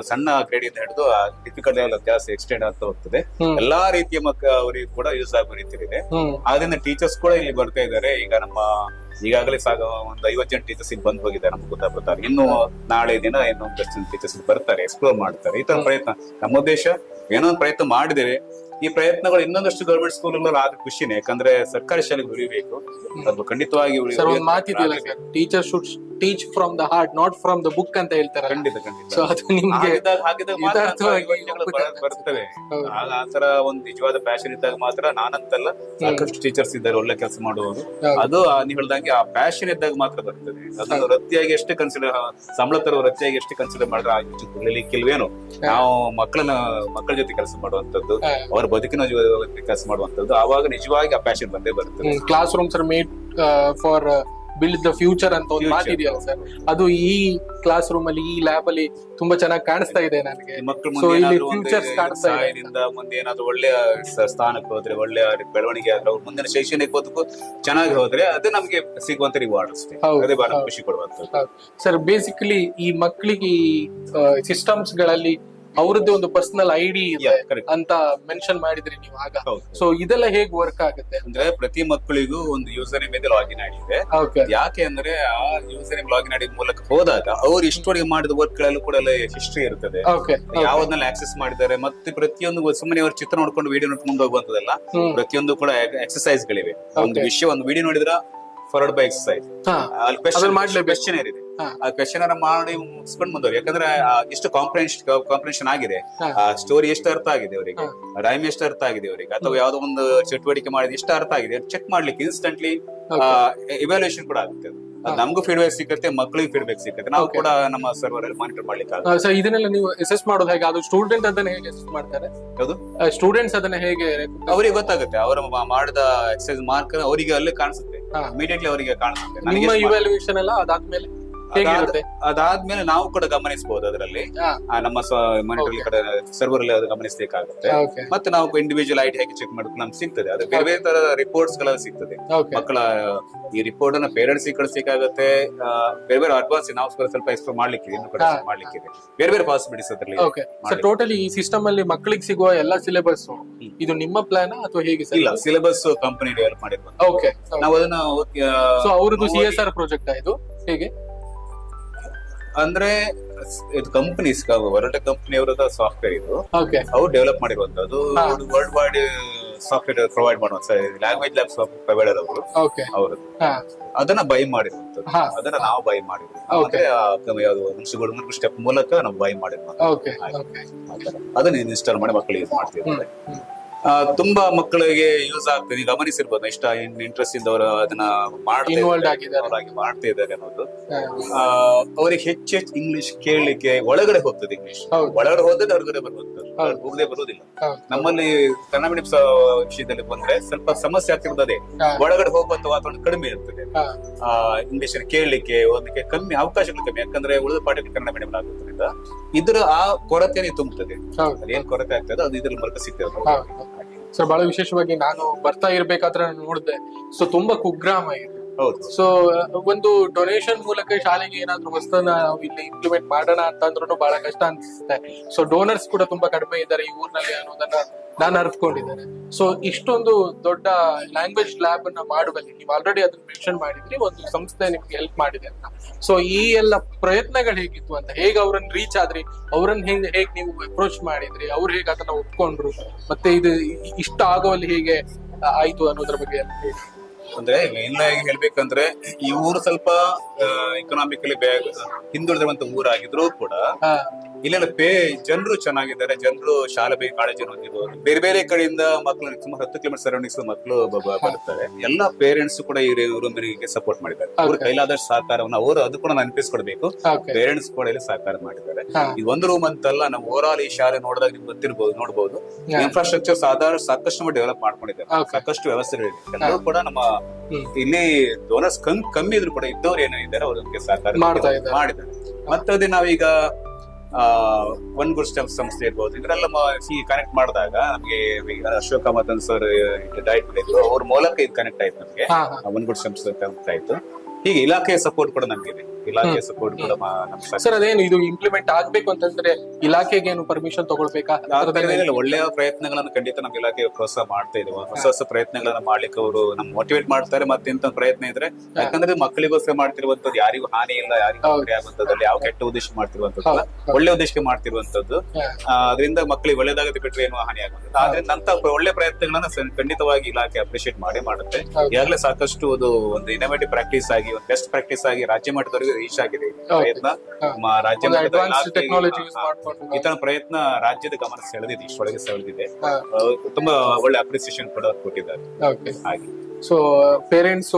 ಸಣ್ಣ ಗ್ರೇಡ್ ಇಂದ ಹಿಡಿದು ಡಿಫಿಕಲ್ಟ್ ಲೆವೆಲ್ ಜಾಸ್ತಿ ಎಕ್ಸ್ಟೆಂಡ್ ಆಗ್ತಾ ಹೋಗ್ತದೆ. ಎಲ್ಲಾ ರೀತಿಯ ಅವರಿಗೆ ಕೂಡ ಯೂಸ್ ಆಗೋ ರೀತಿಯಲ್ಲಿ ಇದೆ. ಆದ್ರಿಂದ ಟೀಚರ್ಸ್ ಕೂಡ ಇಲ್ಲಿ ಬರ್ತಾ ಇದ್ದಾರೆ. ಈಗ ನಮ್ಮ ಈಗಾಗಲೇ ಒಂದು 50 ಜನ ಟೀಚರ್ಸ್ ಇಲ್ಲಿ ಬಂದು ಹೋಗಿದ್ದಾರೆ ನಮ್ಮ ಗೊತ್ತಾಗ್ತಾರೆ. ಇನ್ನು ನಾಳೆ ದಿನ ಇನ್ನೊಂದು ಟೀಚರ್ಸ್ ಬರ್ತಾರೆ, ಎಕ್ಸ್ಪ್ಲೋರ್ ಮಾಡ್ತಾರೆ. ಈ ತರ ಪ್ರಯತ್ನ ನಮ್ಮ ಉದ್ದೇಶ. ಏನೋ ಒಂದು ಪ್ರಯತ್ನ ಮಾಡಿದ್ದೇವೆ, ಈ ಪ್ರಯತ್ನಗಳು ಇನ್ನೊಂದಷ್ಟು ಗೌರ್ಮೆಂಟ್ ಸ್ಕೂಲ್ ಆದ್ರೆ ಖುಷಿನೇ, ಯಾಕಂದ್ರೆ ಸರ್ಕಾರಿ ಶಾಲೆಗೆ ಉಳಿಬೇಕು, ಅದು ಖಂಡಿತವಾಗಿ ಸರ್ ಒಂದು ಮಾತಿದೆಯಲ್ಲ sir, teacher should teach from the heart not from the book ಅಂತ ಹೇಳ್ತಾರೆ. ಖಂಡಿತ ಖಂಡಿತ. ಸೊ ಅದು ನಿಮ್ಗೆ ಹಾಗಿದ್ದಾಗ ಬರ್ತವೆ. ಆತರ ಒಂದು ನಿಜವಾದ ಪ್ಯಾಷನ್ ಇದ್ದಾಗ ಮಾತ್ರ, ನಾನಂತಲ್ಲ ಸಾಕಷ್ಟು ಟೀಚರ್ಸ್ ಇದ್ದಾರೆ ಒಳ್ಳೆ ಕೆಲಸ ಮಾಡುವವರು, ಅದು ನೀವು ಹೇಳ್ದಂಗೆ ಆ ಪ್ಯಾಷನ್ ಇದ್ದಾಗ ಮಾತ್ರ ಬರ್ತದೆ. ಅದನ್ನು ವೃತ್ತಿಯಾಗಿ ಎಷ್ಟು ಕನ್ಸಿಡರ್, ಸಂಬಳ ತರುವ ವೃತ್ತಿಯಾಗಿ ಎಷ್ಟು ಕನ್ಸಿಡರ್ ಮಾಡಿದ್ರೆ ಆಗಿಲ್ವೇನು. ನಾವು ಮಕ್ಕಳ ಜೊತೆ ಕೆಲಸ ಮಾಡುವಂತದ್ದು, ಅವರ ಬದುಕಿನ ಜೊತೆ ಕೆಲಸ ಮಾಡುವಂತದ್ದು, ಆವಾಗ ನಿಜವಾಗಿ ಆ ಪ್ಯಾಷನ್ ಬಂದೇ ಬರ್ತದೆ. Class rooms are made for build the future ಅಂತ ಒಂದು ಮಾತಿದೆಯಲ್ಲ ಸರ್, ಅದು ಈ ಕ್ಲಾಸ್ ರೂಮ್ ಅಲ್ಲಿ, ಈ ಲ್ಯಾಬ್ ಅಲ್ಲಿ ತುಂಬಾ ಚೆನ್ನಾಗಿ ಕಾಣಿಸ್ತಾ ಇದೆ ನನಗೆ. ಮುಂದೆ ಏನಾದ್ರು ಒಳ್ಳೆಯ ಸ್ಥಾನಕ್ಕೆ ಹೋದ್ರೆ, ಒಳ್ಳೆಯ ಬೆಳವಣಿಗೆ ಆದ್ರೆ, ಅವ್ರ ಮುಂದಿನ ಶೈಕ್ಷಣಿಕ ಬದುಕು ಚೆನ್ನಾಗಿ ಹೋದ್ರೆ ಅದು ನಮ್ಗೆ ಸಿಗುವಂತ ರಿವಾರ್ಡ್ ಅಷ್ಟೇ. ಅದೇ ಬಹಳ ಖುಷಿ ಕೊಡುವಂತ ಸರ್. ಬೇಸಿಕಲಿ ಈ ಮಕ್ಕಳಿಗೆ ಸಿಸ್ಟಮ್ಸ್ ಗಳಲ್ಲಿ ಅವ್ರದ್ದೇ ಒಂದು ಪರ್ಸನಲ್ ಐಡಿ ಅಂತ ಮೆನ್ಷನ್ ಮಾಡಿದ್ರಿ ನೀವು ಆಗ. ಸೊ ಇದೆಲ್ಲ ಹೇಗ್ ವರ್ಕ್ ಆಗುತ್ತೆ ಅಂದ್ರೆ, ಪ್ರತಿ ಮಕ್ಕಳಿಗೂ ಒಂದು ಯೂಸರ್ ನೇಮ್ ಲಾಗಿನ್ ಐಡಿ ಇದೆ. ಯಾಕೆ ಅಂದ್ರೆ ಆ ಯೂಸರ್ ನೇಮ್ ಲಾಗಿನ್ ಐಡಿ ಮೂಲಕ ಹೋದಾಗ ಅವ್ರು ಇಷ್ಟವರೆಗೆ ಮಾಡಿದ ವರ್ಕ್ ಗಳಲ್ಲೂ ಕೂಡ ಹಿಸ್ಟ್ರಿ ಇರ್ತದೆ, ಯಾವ್ದನ್ನೆಲ್ಲ ಆಕ್ಸೆಸ್ ಮಾಡಿದ್ದಾರೆ, ಮತ್ತೆ ಪ್ರತಿಯೊಂದು ಸುಮ್ಮನೆ ಅವ್ರ ಚಿತ್ರ ನೋಡ್ಕೊಂಡು ವಿಡಿಯೋ ನೋಡ್ಕೊಂಡು ಹೋಗುವಂತದಲ್ಲ, ಪ್ರತಿಯೊಂದು ಕೂಡ ಎಕ್ಸರ್ಸೈಸ್ ಗಳಿವೆ. ಒಂದು ವಿಷಯ, ಒಂದು ವಿಡಿಯೋ ನೋಡಿದ್ರ ಫಾರ್ವರ್ಡ್ ಬೈ ಎಕ್ಸರ್ಸೈಸ್, ಕ್ವೆಶ್ಚನರ್ ಇದೆ, ಆ ಕ್ವೆಶ್ಚನರ್ ಮಾಡಿ ಮುಗಿಸ್ಕೊಂಡು ಬಂದವ್ರು. ಯಾಕಂದ್ರೆ ಎಷ್ಟು ಕಾಂಪ್ರಿಹೆನ್ಷನ್ ಆಗಿದೆ, ಸ್ಟೋರಿ ಎಷ್ಟು ಅರ್ಥ ಆಗಿದೆ ಅವರಿಗೆ, ರೈಮ್ ಎಷ್ಟು ಅರ್ಥ ಆಗಿದೆ ಅವರಿಗೆ, ಅಥವಾ ಯಾವ್ದೋ ಒಂದು ಚಟುವಟಿಕೆ ಮಾಡಿದ ಎಷ್ಟು ಅರ್ಥ ಆಗಿದೆ ಚೆಕ್ ಮಾಡ್ಲಿಕ್ಕೆ ಇನ್ಸ್ಟಂಟ್ಲಿ ಇವ್ಯಾಲ್ಯೂಯೇಷನ್ ಕೂಡ ಆಗುತ್ತೆ. ನಮಗೂ ಫೀಡ್ಬ್ಯಾಕ್ ಸಿಗುತ್ತೆ, ಮಕ್ಕಳಿಗೆ ಫೀಡ್ಬ್ಯಾಕ್ ಸಿಗುತ್ತೆ, ನಾವು ಕೂಡ ನಮ್ಮ ಸರ್ವರ್ ಅಲ್ಲಿ ಮಾನಿಟರ್ ಮಾಡ್ಲಿಕ್ಕೆ ಆಗುತ್ತೆ. ಸರ್ ಇದನ್ನೆಲ್ಲ ನೀವು ಅಸೆಸ್ ಮಾಡೋದು ಹೇಗೆ? ಅದು ಸ್ಟೂಡೆಂಟ್ ಅದನ್ನ ಹೇಗೆ ಅಸೆಸ್ ಮಾಡ್ತಾರೆ? ಯಾವುದು ಸ್ಟೂಡೆಂಟ್ಸ್ ಅದನ್ನ ಹೇಗೆ? ಅವರಿಗೆ ಗೊತ್ತಾಗುತ್ತೆ, ಅವರು ಮಾಡಿದ ಎಕ್ಸರ್ಸೈಸ್ ಮಾರ್ಕ್ ಅವರಿಗೆ ಅಲ್ಲೇ ಕಾಣಿಸುತ್ತೆ, ಇಮಿಡಿಯೇಟ್ಲಿ ಅವರಿಗೆ ಕಾಣಿಸುತ್ತೆ. ನಿಮ್ಮ ಇವ್ಯಾಲ್ಯೂಯೇಷನ್ ಎಲ್ಲ ಅದಾದ್ಮೇಲೆ ಅದಾದ್ಮೇಲೆ ನಾವು ಕೂಡ ಗಮನಿಸಬಹುದು, ಅದರಲ್ಲಿ ನಮ್ಮ ಮಾನಿಟರಿಂಗ್ ಕಡೆ ಸರ್ವರ್ ಅಲ್ಲಿ ಅದು ಗಮನಿಸಬೇಕಾಗುತ್ತೆ. ಮತ್ತೆ ನಾವು ಇಂಡಿವಿಜುವಲ್ ಐಡಿ ಹೇಗೆ ಚೆಕ್ ಮಾಡೋದು ನಮ್ಗೆ ಸಿಗ್ತದೆ, ಅದು ಬೇರೆ ಬೇರೆ ತರ ರಿಪೋರ್ಟ್ಸ್ ಗಳ ಸಿಗ್ತದೆ. ಮಕ್ಕಳ ಈ ರಿಪೋರ್ಟ್ ಅನ್ನ ಪೇರೆಂಟ್ಸ್ ಕಳಿಸಬೇಕಾಗುತ್ತೆ, ಬೇರೆ ಬೇರೆ ಅಡ್ವಾನ್ಸ್ ನಾವು ಸ್ವಲ್ಪ ಎಕ್ಸ್ಪ್ಲೋರ್ ಮಾಡ್ಲಿಕ್ಕೆ, ಇನ್ನು ಕೂಡ ಮಾಡ್ಲಿಕ್ಕೆ ಬೇರೆ ಬೇರೆ ಪಾಸಿಬಿಲಿಟೀಸ್ ಅದರಲ್ಲಿ. ಟೋಟಲಿ ಈ ಸಿಸ್ಟಮ್ ಅಲ್ಲಿ ಮಕ್ಕಳಿಗೆ ಸಿಗುವ ಎಲ್ಲಾ ಸಿಲೆಬಸ್ ಇದು ನಿಮ್ಮ ಪ್ಲಾನ್ ಅಥವಾ ಹೇಗೆ? ಇಲ್ಲ, ಸಿಲೆಬಸ್ ಕಂಪನಿ ಡೆವಲಪ್ ಮಾಡಿರ್ಬೋದು. ನಾವು ಅದನ್ನ ಅವ್ರದ್ದು CSR ಪ್ರಾಜೆಕ್ಟ್ ಇದು ಹೇಗೆ ಅಂದ್ರೆ, ಇದು ಕಂಪನೀಸ್ ಹೊರಟ ಕಂಪನಿ ಅವರದ ಸಾಫ್ಟ್ವೇರ್ ಇದು, ಅವ್ರು ಡೆವಲಪ್ ಮಾಡಿರುವಂತದ್ದು. ವರ್ಲ್ಡ್ ವೈಡ್ ಸಾಫ್ಟ್ವೇರ್ ಪ್ರೊವೈಡ್ ಮಾಡುವಂತ ಲ್ಯಾಂಗ್ವೇಜ್ ಲ್ಯಾಬ್ ಸಾಫ್ಟ್ವೇರ್ ಪ್ರೊವೈಡರ್ ಅವರು, ಅದನ್ನ ಬೈ ಮಾಡಿರುವಂತದ್ದು, ಅದನ್ನ ನಾವು ಬೈ ಮಾಡಿದ್ವಿ. ಯಾವ್ದು ಸ್ಟೆಪ್ ಮೂಲಕ ನಾವು ಬೈ ಮಾಡಿದ್ವಿ, ಅದನ್ನ ಇನ್ಸ್ಟಾಲ್ ಮಾಡಿ ಮಕ್ಕಳಿಗೆ ಯೂಸ್ ಮಾಡ್ತಿದ್ದಾರೆ. ತುಂಬಾ ಮಕ್ಕಳಿಗೆ ಯೂಸ್ ಆಗ್ತದೆ, ಗಮನಿಸಿರ್ಬೋದು ಇಷ್ಟ ಇಂಟ್ರೆಸ್ಟ್ ಇಂದವರು ಅದನ್ನ ಮಾಡ್ತಾ ಇದ್ದಾರೆ ಅನ್ನೋದು. ಅವ್ರಿಗೆ ಹೆಚ್ಚು ಇಂಗ್ಲಿಷ್ ಕೇಳಲಿಕ್ಕೆ ಒಳಗಡೆ ಹೋಗ್ತದೆ, ಇಂಗ್ಲಿಷ್ ಒಳಗಡೆ ಹೋದ್ರೆ ಹೊರಗಡೆ ಹೋಗದೆ ಬರುವುದಿಲ್ಲ. ನಮ್ಮಲ್ಲಿ ಕನ್ನಡ ಮೀಡಿಯಂ ವಿಷಯದಲ್ಲಿ ಬಂದ್ರೆ ಸ್ವಲ್ಪ ಸಮಸ್ಯೆ ಆಗ್ತಿರ್ತದೆ, ಒಳಗಡೆ ಹೋಗುವಂತ ವಾತಾವರಣ ಕಡಿಮೆ ಇರ್ತದೆ. ಇಂಗ್ಲಿಷ್ ಕೇಳಲಿಕ್ಕೆ ಓದಲಿಕ್ಕೆ ಕಮ್ಮಿ, ಅವಕಾಶಗಳು ಕಮ್ಮಿ, ಯಾಕಂದ್ರೆ ಉಳಿದ ಪಾಠಗಳು ಕನ್ನಡ ಮೀಡಿಯಂ ಆಗೋದ್ರಿಂದ ಇದರ ಆ ಕೊರತೆನೇ ತುಂಬುತ್ತದೆ. ಅದೇನ್ ಕೊರತೆ ಆಗ್ತದೆ ಅದು ಇದ್ರ ಮೂಲಕ ಸಿಗ್ತದೆ. ಸರ್ ಬಹಳ ವಿಶೇಷವಾಗಿ ನಾನು ಬರ್ತಾ ಇರ್ಬೇಕಾದ್ರೆ ನೋಡಿದೆ, ಸೊ ತುಂಬಾ ಕುಗ್ರಾಮ ಇದೆ. ಸೊ ಒಂದು ಡೊನೇಷನ್ ಮೂಲಕ ಶಾಲೆಗೆ ಏನಾದ್ರು ಹೊಸದನ್ನ ನಾವು ಇಲ್ಲಿ ಇಂಪ್ಲಿಮೆಂಟ್ ಮಾಡೋಣ ಅಂತಂದ್ರೂ ಬಹಳ ಕಷ್ಟ ಅನ್ಸುತ್ತೆ. ಸೊ ಡೋನರ್ಸ್ ಕೂಡ ತುಂಬಾ ಕಡಿಮೆ ಇದ್ದಾರೆ ಈ ಊರಿನಲ್ಲಿ ಅನ್ನೋದನ್ನ ನಾನು ಅರ್ಥಕೊಂಡಿದ್ದೇನೆ. ಸೊ ಇಷ್ಟೊಂದು ದೊಡ್ಡ ಲ್ಯಾಂಗ್ವೇಜ್ ಲ್ಯಾಬ್ ಅನ್ನ ಮಾಡುವಲ್ಲಿ ನೀವು ಆಲ್ರೆಡಿ ಅದನ್ನ ಮೆನ್ಷನ್ ಮಾಡಿದ್ರಿ, ಒಂದು ಸಂಸ್ಥೆ ನಿಮ್ಗೆ ಹೆಲ್ಪ್ ಮಾಡಿದೆ ಅಂತ. ಸೊ ಈ ಎಲ್ಲ ಪ್ರಯತ್ನಗಳು ಹೇಗಿತ್ತು ಅಂತ, ಹೇಗೆ ಅವ್ರನ್ನ ರೀಚ್ ಆದ್ರಿ, ಅವ್ರನ್ನ ಹೇಗೆ ನೀವು ಅಪ್ರೋಚ್ ಮಾಡಿದ್ರಿ, ಅವ್ರು ಹೇಗೆ ಅದನ್ನ ಒಪ್ಕೊಂಡ್ರು, ಮತ್ತೆ ಇದು ಇಷ್ಟ ಆಗೋಲ್ಲಿ ಹೇಗೆ ಆಯ್ತು ಅನ್ನೋದ್ರ ಬಗ್ಗೆ ಅಂದ್ರೆ ಮೇನ್ ಆಗಿ ಹೇಳ್ಬೇಕಂದ್ರೆ, ಈ ಊರು ಸ್ವಲ್ಪ ಎಕನಾಮಿಕಲಿ ಹಿಂದುಳಿದಿರುವಂತ ಊರಾಗಿದ್ರು ಕೂಡ ಇಲ್ಲೆಲ್ಲ ಜನರು ಚೆನ್ನಾಗಿದ್ದಾರೆ, ಜನರು ಶಾಲೆ ಬೇಕು ಕಾಳಜಿ ಹೊಂದಿರೋರು, ಬೇರೆ ಬೇರೆ ಕಡೆಯಿಂದ ಮಕ್ಕಳು ಸುಮಾರು 10 ಕಿಲೋಮೀಟರ್ ಸರೌಂಡಿಂಗ್ಸ್ ಮಕ್ಕಳು ಬರ್ತಾರೆ. ಎಲ್ಲಾ ಪೇರೆಂಟ್ಸ್ ಕೂಡ ಈ ರೂಮಿಗೆ ಸಪೋರ್ಟ್ ಮಾಡಿದ್ದಾರೆ. ಅವ್ರ ಕೈಲಾದಷ್ಟು ಸಹಕಾರವನ್ನು ಅವರು ಅದು ಕೂಡ ನೆನಪಿಸ್ಕೊಡ್ಬೇಕು, ಪೇರೆಂಟ್ಸ್ ಕೂಡ ಇಲ್ಲಿ ಸಹಕಾರ ಮಾಡಿದ್ದಾರೆ. ಈ ಒಂದು ರೂಮ್ ಅಂತಲ್ಲ, ನಾವು ಓವರ್ ಆಲ್ ಈ ಶಾಲೆ ನೋಡಿದಾಗ ನಿಮ್ಗೆ ನೋಡಬಹುದು ಇನ್ಫ್ರಾಸ್ಟ್ರಕ್ಚರ್ ಸಾಕಷ್ಟು ಡೆವಲಪ್ ಮಾಡ್ಕೊಂಡಿದ್ದಾರೆ, ಸಾಕಷ್ಟು ವ್ಯವಸ್ಥೆಗಳಿದೆ. ಎಲ್ಲರೂ ಕೂಡ ನಮ್ಮ ಇಲ್ಲಿ ಡೋನರ್ಸ್ ಕಮ್ಮಿ ಇದ್ರು ಕೂಡ ಇದ್ದವ್ರು ಏನಿದ್ದಾರೆ ಅವ್ರಿಗೆ ಸಹಕಾರ ಮಾಡಿದ್ದಾರೆ. ಮತ್ತೆ ಅದೇ ನಾವೀಗ ಒನ್ ಗುಡ್ ಸ್ಟೆಪ್ ಸಂಸ್ಥೆ ಇರ್ಬೋದು, ಇದ್ರೆಲ್ಲ ಕನೆಕ್ಟ್ ಮಾಡಿದಾಗ ನಮ್ಗೆ ಅಶೋಕ ಮತನ್ ಸರ್ ಡೈಟ್ ಇದ್ರು, ಅವ್ರ ಮೂಲಕ ಇದು ಕನೆಕ್ಟ್ ಆಯ್ತು. ನಮ್ಗೆ ಒನ್ ಗುಡ್ ಸ್ಟೆಪ್ಸ್ ಕನೆಕ್ಟ್ ಆಯ್ತು. ಹೀಗೆ ಇಲಾಖೆಯ ಸಪೋರ್ಟ್ ಕೂಡ ನಮ್ಗಿದೆ. ಇಲಾಖೆಯ ಸಪೋರ್ಟ್ ಕೂಡ ನಮ್ಮ ಸರ್ ಅದೇನು ಇದು ಇಂಪ್ಲಿಮೆಂಟ್ ಆಗ್ಬೇಕು ಅಂತಂದ್ರೆ ಇಲಾಖೆಗೆ ಏನು ಪರ್ಮಿಷನ್ ತಗೊಳ್ಬೇಕಾ? ಒಳ್ಳೆಯ ಪ್ರಯತ್ನಗಳನ್ನು ಖಂಡಿತ ನಮ್ಮ ಇಲಾಖೆ ಪ್ರೋತ್ಸಾಹ ಮಾಡ್ತಾ ಇದೆ. ಹೊಸ ಹೊಸ ಪ್ರಯತ್ನಗಳನ್ನ ಮಾಡ್ಲಿಕ್ಕೆ ಅವರು ನಮ್ ಮೋಟಿವೇಟ್ ಮಾಡ್ತಾರೆ. ಮತ್ತೆ ಇಂಥ ಪ್ರಯತ್ನ ಇದ್ರೆ, ಯಾಕಂದ್ರೆ ಮಕ್ಕಳಿಗೋಸ್ಕರ ಮಾಡ್ತಿರುವಂತದ್ದು ಯಾರಿಗೂ ಹಾನಿ ಇಲ್ಲ, ಯಾರಿಗೂ ತೊಂದರೆ ಆಗುವಂತದ್ದು, ಯಾವ ಕೆಟ್ಟ ಉದ್ದೇಶ ಮಾಡ್ತಿರುವಂತದ್ದು, ಒಳ್ಳೆ ಉದ್ದೇಶಕ್ಕೆ ಮಾಡ್ತಿರುವಂತದ್ದು. ಅದರಿಂದ ಮಕ್ಕಳಿಗೆ ಒಳ್ಳೇದಾಗುತ್ತೆ ಬಿಟ್ರೆ ಏನು ಹಾನಿ ಆಗುವಂತದ್ದು. ಆದ್ರಿಂದ ಅಂತ ಒಳ್ಳೆ ಪ್ರಯತ್ನಗಳನ್ನ ಖಂಡಿತವಾಗಿ ಇಲಾಖೆ ಅಪ್ರಿಶಿಯೇಟ್ ಮಾಡುತ್ತೆ. ಈಗಾಗಲೇ ಸಾಕಷ್ಟು ಒಂದು ಇನೋವೇಟಿವ್ ಪ್ರಾಕ್ಟೀಸ್ ಆಗಿ, ಒಂದು ಬೆಸ್ಟ್ ಪ್ರಾಕ್ಟೀಸ್ ಆಗಿ ರಾಜ್ಯ ಮಟ್ಟದವರೆಗೂ ರೀಚ್ ಆಗಿದೆ ಪ್ರಯತ್ನ. ರಾಜ್ಯ ಈ ತರ ಪ್ರಯತ್ನ ರಾಜ್ಯದ ಗಮನ ಸೆಳೆದಿದೆ, ಇಷ್ಟೊಳಗೆ ಸೆಳೆದಿದೆ. ತುಂಬಾ ಒಳ್ಳೆ ಅಪ್ರಿಸಿಯೇಷನ್ ಕೂಡ ಕೊಟ್ಟಿದ್ದಾರೆ. ಹಾಗೆ ಸೊ ಪೇರೆಂಟ್ಸ್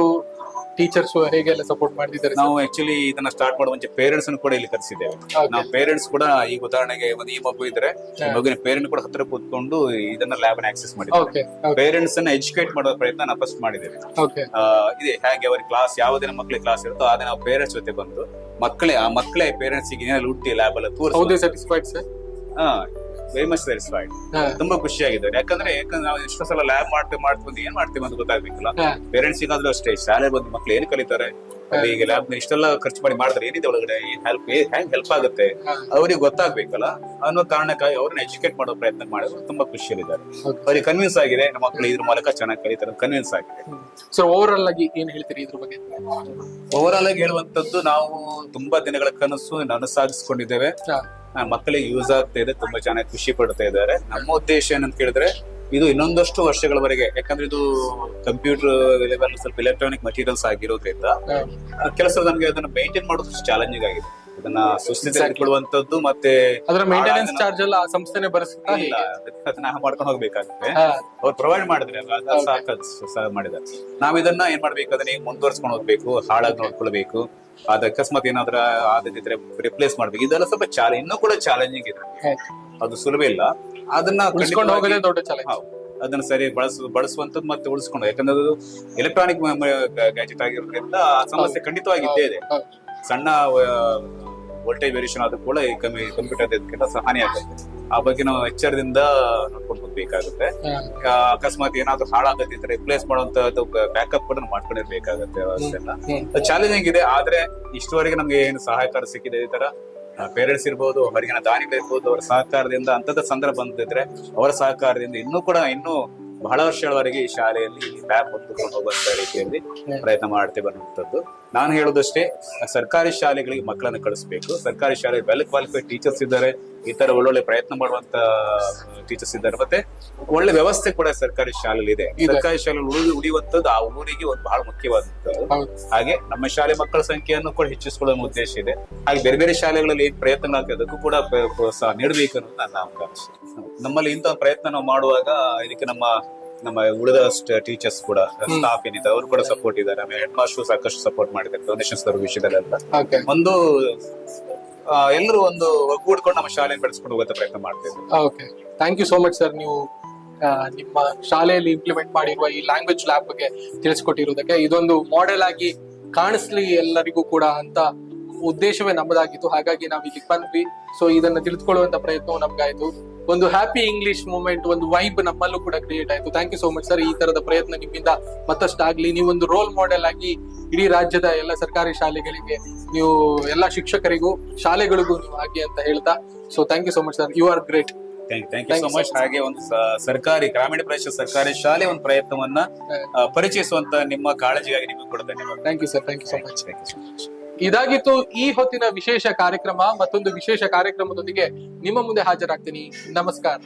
ಟೀಚರ್ಸ್ ಹೇಗೆಲ್ಲ ಸಪೋರ್ಟ್ ಮಾಡ್ತಿದ್ದಾರೆ? ನಾವು ಆಕ್ಚುಲಿ ಇದನ್ನ ಸ್ಟಾರ್ಟ್ ಮಾಡೋ ಮುಂಚೆ ಪೇರೆಂಟ್ಸ್ ಕೂಡ ಇಲ್ಲಿ ಕರೆಸಿದ್ದೇವೆ. ನಾವು ಪೇರೆಂಟ್ಸ್ ಕೂಡ ಈಗ ಉದಾಹರಣೆಗೆ ಈ ಮಗು ಇದ್ರೆ ಮಗುವಿನ ಪೇರೆಂಟ್ ಕೂಡ ಹತ್ರ ಕೂತ್ಕೊಂಡು ಇದನ್ನ ಲ್ಯಾಬ್ ನ ಆಕ್ಸೆಸ್ ಮಾಡಿದ್ದೇವೆ. ಪೇರೆಂಟ್ಸ್ ಅನ್ನ ಎಜುಕೇಟ್ ಮಾಡೋ ಪ್ರಯತ್ನ ನಾವು ಫಸ್ಟ್ ಮಾಡಿದ್ದೇವೆ. ಇದೆ ಹೇಗೆ ಅವ್ರಿಗೆ ಕ್ಲಾಸ್ ಯಾವ ದಿನ ಮಕ್ಕಳಿಗೆ ಕ್ಲಾಸ್ ಇರುತ್ತೋ ಆ ದಿನ ನಾವು ಪೇರೆಂಟ್ಸ್ ಜೊತೆ ಬಂದು ಮಕ್ಕಳೇ ಪೇರೆಂಟ್ಸ್ ಗೆ ಏನೆಲ್ಲ ಹುಟ್ಟಿ ಲ್ಯಾಬ್ ಎಲ್ಲ ತೋರಿಸಿ ವೆರಿ ಮಚ್ ಸ್ಯಾಟಿಸ್ಫೈಡ್. ತುಂಬಾ ಖುಷಿಯಾಗಿದ್ದಾರೆ. ಯಾಕಂದ್ರೆ ನಾವು ಎಷ್ಟೋ ಸಲ ಲ್ಯಾಬ್ ಮಾಡ್ತೀವಿ ಏನ್ ಮಾಡ್ತೀವಿ ಅಂತ ಗೊತ್ತಾಗ್ಬೇಕಲ್ಲ. ಪೇರೆಂಟ್ಸ್ ಈಗಾದ್ರೂ ಅಷ್ಟೇ ಶಾಲೆ ಬಂದು ಮಕ್ಳು ಏನ್ ಕಲಿತಾರೆ, ಈಗ ಲ್ಯಾಬ್ ಇಷ್ಟೆಲ್ಲ ಖರ್ಚು ಮಾಡಿದ್ರೆ ಏನಿದೆ ಒಳಗಡೆ, ಹೆಂಗ್ ಹೆಲ್ಪ್ ಆಗುತ್ತೆ ಅವ್ರಿಗೆ ಗೊತ್ತಾಗ್ಬೇಕಲ್ಲ ಅನ್ನೋ ಕಾರಣಕ್ಕಾಗಿ ಅವ್ರನ್ನ ಎಜುಕೇಟ್ ಮಾಡೋ ಪ್ರಯತ್ನ ಮಾಡಿದ್ರು. ತುಂಬಾ ಖುಷಿಯಲ್ಲಿದ್ದಾರೆ. ಅವ್ರಿಗೆ ಕನ್ವಿನ್ಸ್ ಆಗಿದೆ ನಮ್ಮ ಮಕ್ಕಳು ಇದ್ರ ಮೂಲಕ ಚೆನ್ನಾಗಿ ಕಲಿತಾರೆ, ಕನ್ವಿನ್ಸ್ ಆಗಿದೆ. ಸೊ ಓವರ್ ಆಲ್ ಆಗಿ ಏನ್ ಹೇಳ್ತೀರಿ ಇದ್ರ ಬಗ್ಗೆ? ಓವರ್ ಆಲ್ ಆಗಿ ಹೇಳುವಂತದ್ದು, ನಾವು ತುಂಬಾ ದಿನಗಳ ಕನಸು ನನಸಾಗಿಸ್ಕೊಂಡಿದ್ದೇವೆ. ಮಕ್ಕಳಿಗೆ ಯೂಸ್ ಆಗ್ತಾ ಇದೆ, ತುಂಬಾ ಚೆನ್ನಾಗಿ ಖುಷಿ ಪಡ್ತಾ ಇದ್ದಾರೆ. ನಮ್ಮ ಉದ್ದೇಶ ಏನಂತ ಕೇಳಿದ್ರೆ, ಇದು ಇನ್ನೊಂದಷ್ಟು ವರ್ಷಗಳವರೆಗೆ, ಯಾಕಂದ್ರೆ ಇದು ಕಂಪ್ಯೂಟರ್ ಲೆವೆಲ್ ಸ್ವಲ್ಪ ಎಲೆಕ್ಟ್ರಾನಿಕ್ ಮಟೀರಿಯಲ್ಸ್ ಆಗಿರೋದ್ರಿಂದ ಕೆಲಸ ನಮ್ಗೆ ಅದನ್ನ ಮೇಂಟೈನ್ ಮಾಡೋದು ಚಾಲೆಂಜಿಂಗ್ ಆಗಿದೆ. ಅದನ್ನ ಸುಸ್ಥಿತಿ ಕೊಡುವಂತದ್ದು ಮತ್ತೆ ಅದರ ಮೇಂಟೆನೆನ್ಸ್ ಚಾರ್ಜ್ ಎಲ್ಲ ಆ ಸಂಸ್ಥೆನೇ ಭರಿಸುತ್ತಾ? ಇಲ್ಲ, ನಾವು ಮಾಡ್ಕೊಂಡು ಹೋಗ್ಬೇಕಾಗುತ್ತೆ. ಅವ್ರು ಪ್ರೊವೈಡ್ ಮಾಡಿದ್ರೆ ಮಾಡಿದ್ದಾರೆ. ನಾವ್ ಇದನ್ನ ಏನ್ ಮಾಡ್ಬೇಕು, ಅದನ್ನ ಮುಂದುವರ್ಸ್ಕೊಂಡು ಹೋಗ್ಬೇಕು, ಹಾಳಾಗಿ ನೋಡ್ಕೊಳ್ಬೇಕು. ಅದ ಅಕಸ್ಮಾತ್ ಏನಾದ್ರ ಆದಿದ್ರೆ ರಿಪ್ಲೇಸ್ ಮಾಡ್ಬೇಕು. ಇದೆಲ್ಲ ಸ್ವಲ್ಪ ಇನ್ನೂ ಕೂಡ ಚಾಲೆಂಜಿಂಗ್ ಇದೆ, ಅದು ಸುಲಭ ಇಲ್ಲ. ಅದನ್ನ ಹೋಗೋದೇ ದೊಡ್ಡ ಚಾಲೆಂಜ್. ಅದನ್ನ ಸರಿ ಬಳಸುವಂತದ್ದು ಮತ್ತೆ ಉಳಿಸ್ಕೊಂಡು, ಯಾಕಂದ್ರೆ ಅದು ಎಲೆಕ್ಟ್ರಾನಿಕ್ ಗ್ಯಾಜೆಟ್ ಆಗಿರೋದ್ರಿಂದ ಆ ಸಮಸ್ಯೆ ಖಂಡಿತವಾಗಿ ಇದ್ದೇ ಇದೆ. ಸಣ್ಣ ವೋಲ್ಟೇಜ್ ವೇರಿಯೇಷನ್ ಆದ್ರೂ ಕೂಡ ಕಂಪ್ಯೂಟರ್ ಹಾನಿ ಆಗುತ್ತೆ. ಆ ಬಗ್ಗೆ ನಾವು ಎಚ್ಚರದಿಂದ ನೋಡ್ಕೊಂಡು ಹೋಗ್ಬೇಕಾಗುತ್ತೆ. ಅಕಸ್ಮಾತ್ ಏನಾದ್ರು ಹಾಳಾಗತ್ತಿದ್ರೆ ರಿಪ್ಲೇಸ್ ಮಾಡುವಂತದ್ದು ಬ್ಯಾಕಪ್ ಕೂಡ ಮಾಡ್ಕೊಂಡಿರ್ಬೇಕಾಗುತ್ತೆ. ವ್ಯವಸ್ಥೆ ಚಾಲೆಂಜಿಂಗ್ ಇದೆ. ಆದ್ರೆ ಇಷ್ಟವರೆಗೆ ನಮ್ಗೆ ಏನು ಸಹಾಯಕಾರ ಸಿಕ್ಕಿದೆ, ಈ ತರ ಪೇರೆಂಟ್ಸ್ ಇರ್ಬೋದು, ಹೊರಗಿನ ದಾನಿಗಳಿರ್ಬೋದು, ಅವರ ಸಹಕಾರದಿಂದ ಅಂತದ ಸಂದರ್ಭ ಬಂದಿದ್ರೆ ಅವರ ಸಹಕಾರದಿಂದ ಇನ್ನೂ ಬಹಳ ವರ್ಷಗಳವರೆಗೆ ಈ ಶಾಲೆಯಲ್ಲಿ ಲ್ಯಾಬ್ ಹೊಂದಿಕೊಂಡು ಹೋಗುವಂತ ರೀತಿಯಲ್ಲಿ ಪ್ರಯತ್ನ ಮಾಡ್ತೇವೆ ಅನ್ನುವಂಥದ್ದು. ನಾನು ಹೇಳೋದಷ್ಟೇ, ಸರ್ಕಾರಿ ಶಾಲೆಗಳಿಗೆ ಮಕ್ಕಳನ್ನು ಕಳಿಸ್ಬೇಕು. ಸರ್ಕಾರಿ ಶಾಲೆ ವೆಲ್ ಕ್ವಾಲಿಫೈಡ್ ಟೀಚರ್ಸ್ ಇದ್ದಾರೆ, ಈ ತರ ಒಳ್ಳೊಳ್ಳೆ ಪ್ರಯತ್ನ ಮಾಡುವಂತ ಟೀಚರ್ಸ್ ಇದ್ದಾರೆ. ಮತ್ತೆ ಒಳ್ಳೆ ವ್ಯವಸ್ಥೆ ಕೂಡ ಸರ್ಕಾರಿ ಶಾಲೆಯಲ್ಲಿ ಇದೆ. ಸರ್ಕಾರಿ ಶಾಲೆಯಲ್ಲಿ ಉಳಿಯುವಂತದ್ದು ಆ ಊರಿಗೆ ಒಂದು ಬಹಳ ಮುಖ್ಯವಾದಂಥದ್ದು. ಹಾಗೆ ನಮ್ಮ ಶಾಲೆ ಮಕ್ಕಳ ಸಂಖ್ಯೆಯನ್ನು ಕೂಡ ಹೆಚ್ಚಿಸಿಕೊಳ್ಳುವ ಉದ್ದೇಶ ಇದೆ. ಹಾಗೆ ಬೇರೆ ಬೇರೆ ಶಾಲೆಗಳಲ್ಲಿ ಏನ್ ಪ್ರಯತ್ನಗಳಾಗ್ತದೆ ಅದಕ್ಕೂ ಕೂಡ ಪ್ರೋತ್ಸಾಹ ನೀಡಬೇಕು ಅನ್ನೋದು ನನ್ನ ಆಕಾಂಕ್ಷೆ. ನಮ್ಮಲ್ಲಿ ಇಂತಹ ಪ್ರಯತ್ನ ನಾವು ಮಾಡುವಾಗ ಇದಕ್ಕೆ ನಮ್ಮ ಉಳಿದ ಟೀಚರ್ಸ್ ಕೂಡ, ಸ್ಟಾಫ್ ಏನಿದೆ ಅವರು ಕೂಡ ಸಪೋರ್ಟ್ ಇದ್ದಾರೆ. ಆಮೇಲೆ ಹೆಡ್ ಮಾಸ್ಟರ್ ಸಾಕಷ್ಟು ಸಪೋರ್ಟ್ ಮಾಡಿದ್ದಾರೆ ಡೊನೇಷನ್ಸ್ ವಿಷಯದಲ್ಲೆಲ್ಲ. ಒಂದು ಎಲ್ಲರೂ ಒಂದು ಒಗ್ಗೂಡ್ಕೊಂಡು ನಮ್ಮ ಶಾಲೆ ಬೆಳೆಸ್ಕೊಂಡು ಹೋಗೋ ಪ್ರಯತ್ನ ಮಾಡ್ತೇವೆ. Okay, thank you so much sir. ನೀವು ನಿಮ್ಮ ಶಾಲೆಯಲ್ಲಿ ಇಂಪ್ಲಿಮೆಂಟ್ ಮಾಡಿರುವ ಈ ಲ್ಯಾಂಗ್ವೇಜ್ ಲ್ಯಾಬ್ ಬಗ್ಗೆ ತಿಳಿಸ್ಕೊಟ್ಟಿರೋದಕ್ಕೆ. ಇದೊಂದು ಮಾಡೆಲ್ ಆಗಿ ಕಾಣಿಸ್ಲಿ ಎಲ್ಲರಿಗೂ ಕೂಡ ಅಂತ ಉದ್ದೇಶವೇ ನಮ್ಮದಾಗಿತ್ತು. ಹಾಗಾಗಿ ನಾವು ಇಲ್ಲಿಗೆ ಬಂದ್ವಿ. ಸೊ ಇದನ್ನ ತಿಳಿದುಕೊಳ್ಳುವಂತ ಪ್ರಯತ್ನವು ನಮ್ಗಾಯ್ತು. ಒಂದು ಹ್ಯಾಪಿ ಇಂಗ್ಲಿಷ್ ಮೂಮೆಂಟ್, ಒಂದು ವೈಬ್ ನಮ್ಮಲ್ಲೂ ಕೂಡ ಕ್ರಿಯೇಟ್ ಆಯ್ತು. Thank you so much sir. ಈ ತರದ ಪ್ರಯತ್ನ ನಿಮ್ಮಿಂದ ಮತ್ತಷ್ಟು ಆಗ್ಲಿ. ನೀವೊಂದು ರೋಲ್ ಮಾಡೆಲ್ ಆಗಿ ಇಡೀ ರಾಜ್ಯದ ಎಲ್ಲ ಸರ್ಕಾರಿ ಶಾಲೆಗಳಿಗೆ, ನೀವು ಎಲ್ಲ ಶಿಕ್ಷಕರಿಗೂ ಶಾಲೆಗಳಿಗೂ ನೀವು ಆಗಿ ಅಂತ ಹೇಳ್ತಾ. So thank you so much sir, you are great. Thank you so much. ಹಾಗೆ ಒಂದು ಸರ್ಕಾರಿ ಗ್ರಾಮೀಣ ಪ್ರದೇಶ ಸರ್ಕಾರಿ ಶಾಲೆ ಒಂದು ಪ್ರಯತ್ನವನ್ನ ಪರಿಚಯಿಸುವಂತ ನಿಮ್ಮ ಕಾಳಜಿಗಾಗಿ ನಿಮಗೆ ಕೂಡ ಧನ್ಯವಾದ. Thank you sir, thank you so much. ಇದಾಗಿತ್ತು ಈ ಹೊತ್ತಿನ ವಿಶೇಷ ಕಾರ್ಯಕ್ರಮ. ಮತ್ತೊಂದು ವಿಶೇಷ ಕಾರ್ಯಕ್ರಮದೊಂದಿಗೆ ನಿಮ್ಮ ಮುಂದೆ ಹಾಜರಾಗ್ತೀನಿ. ನಮಸ್ಕಾರ.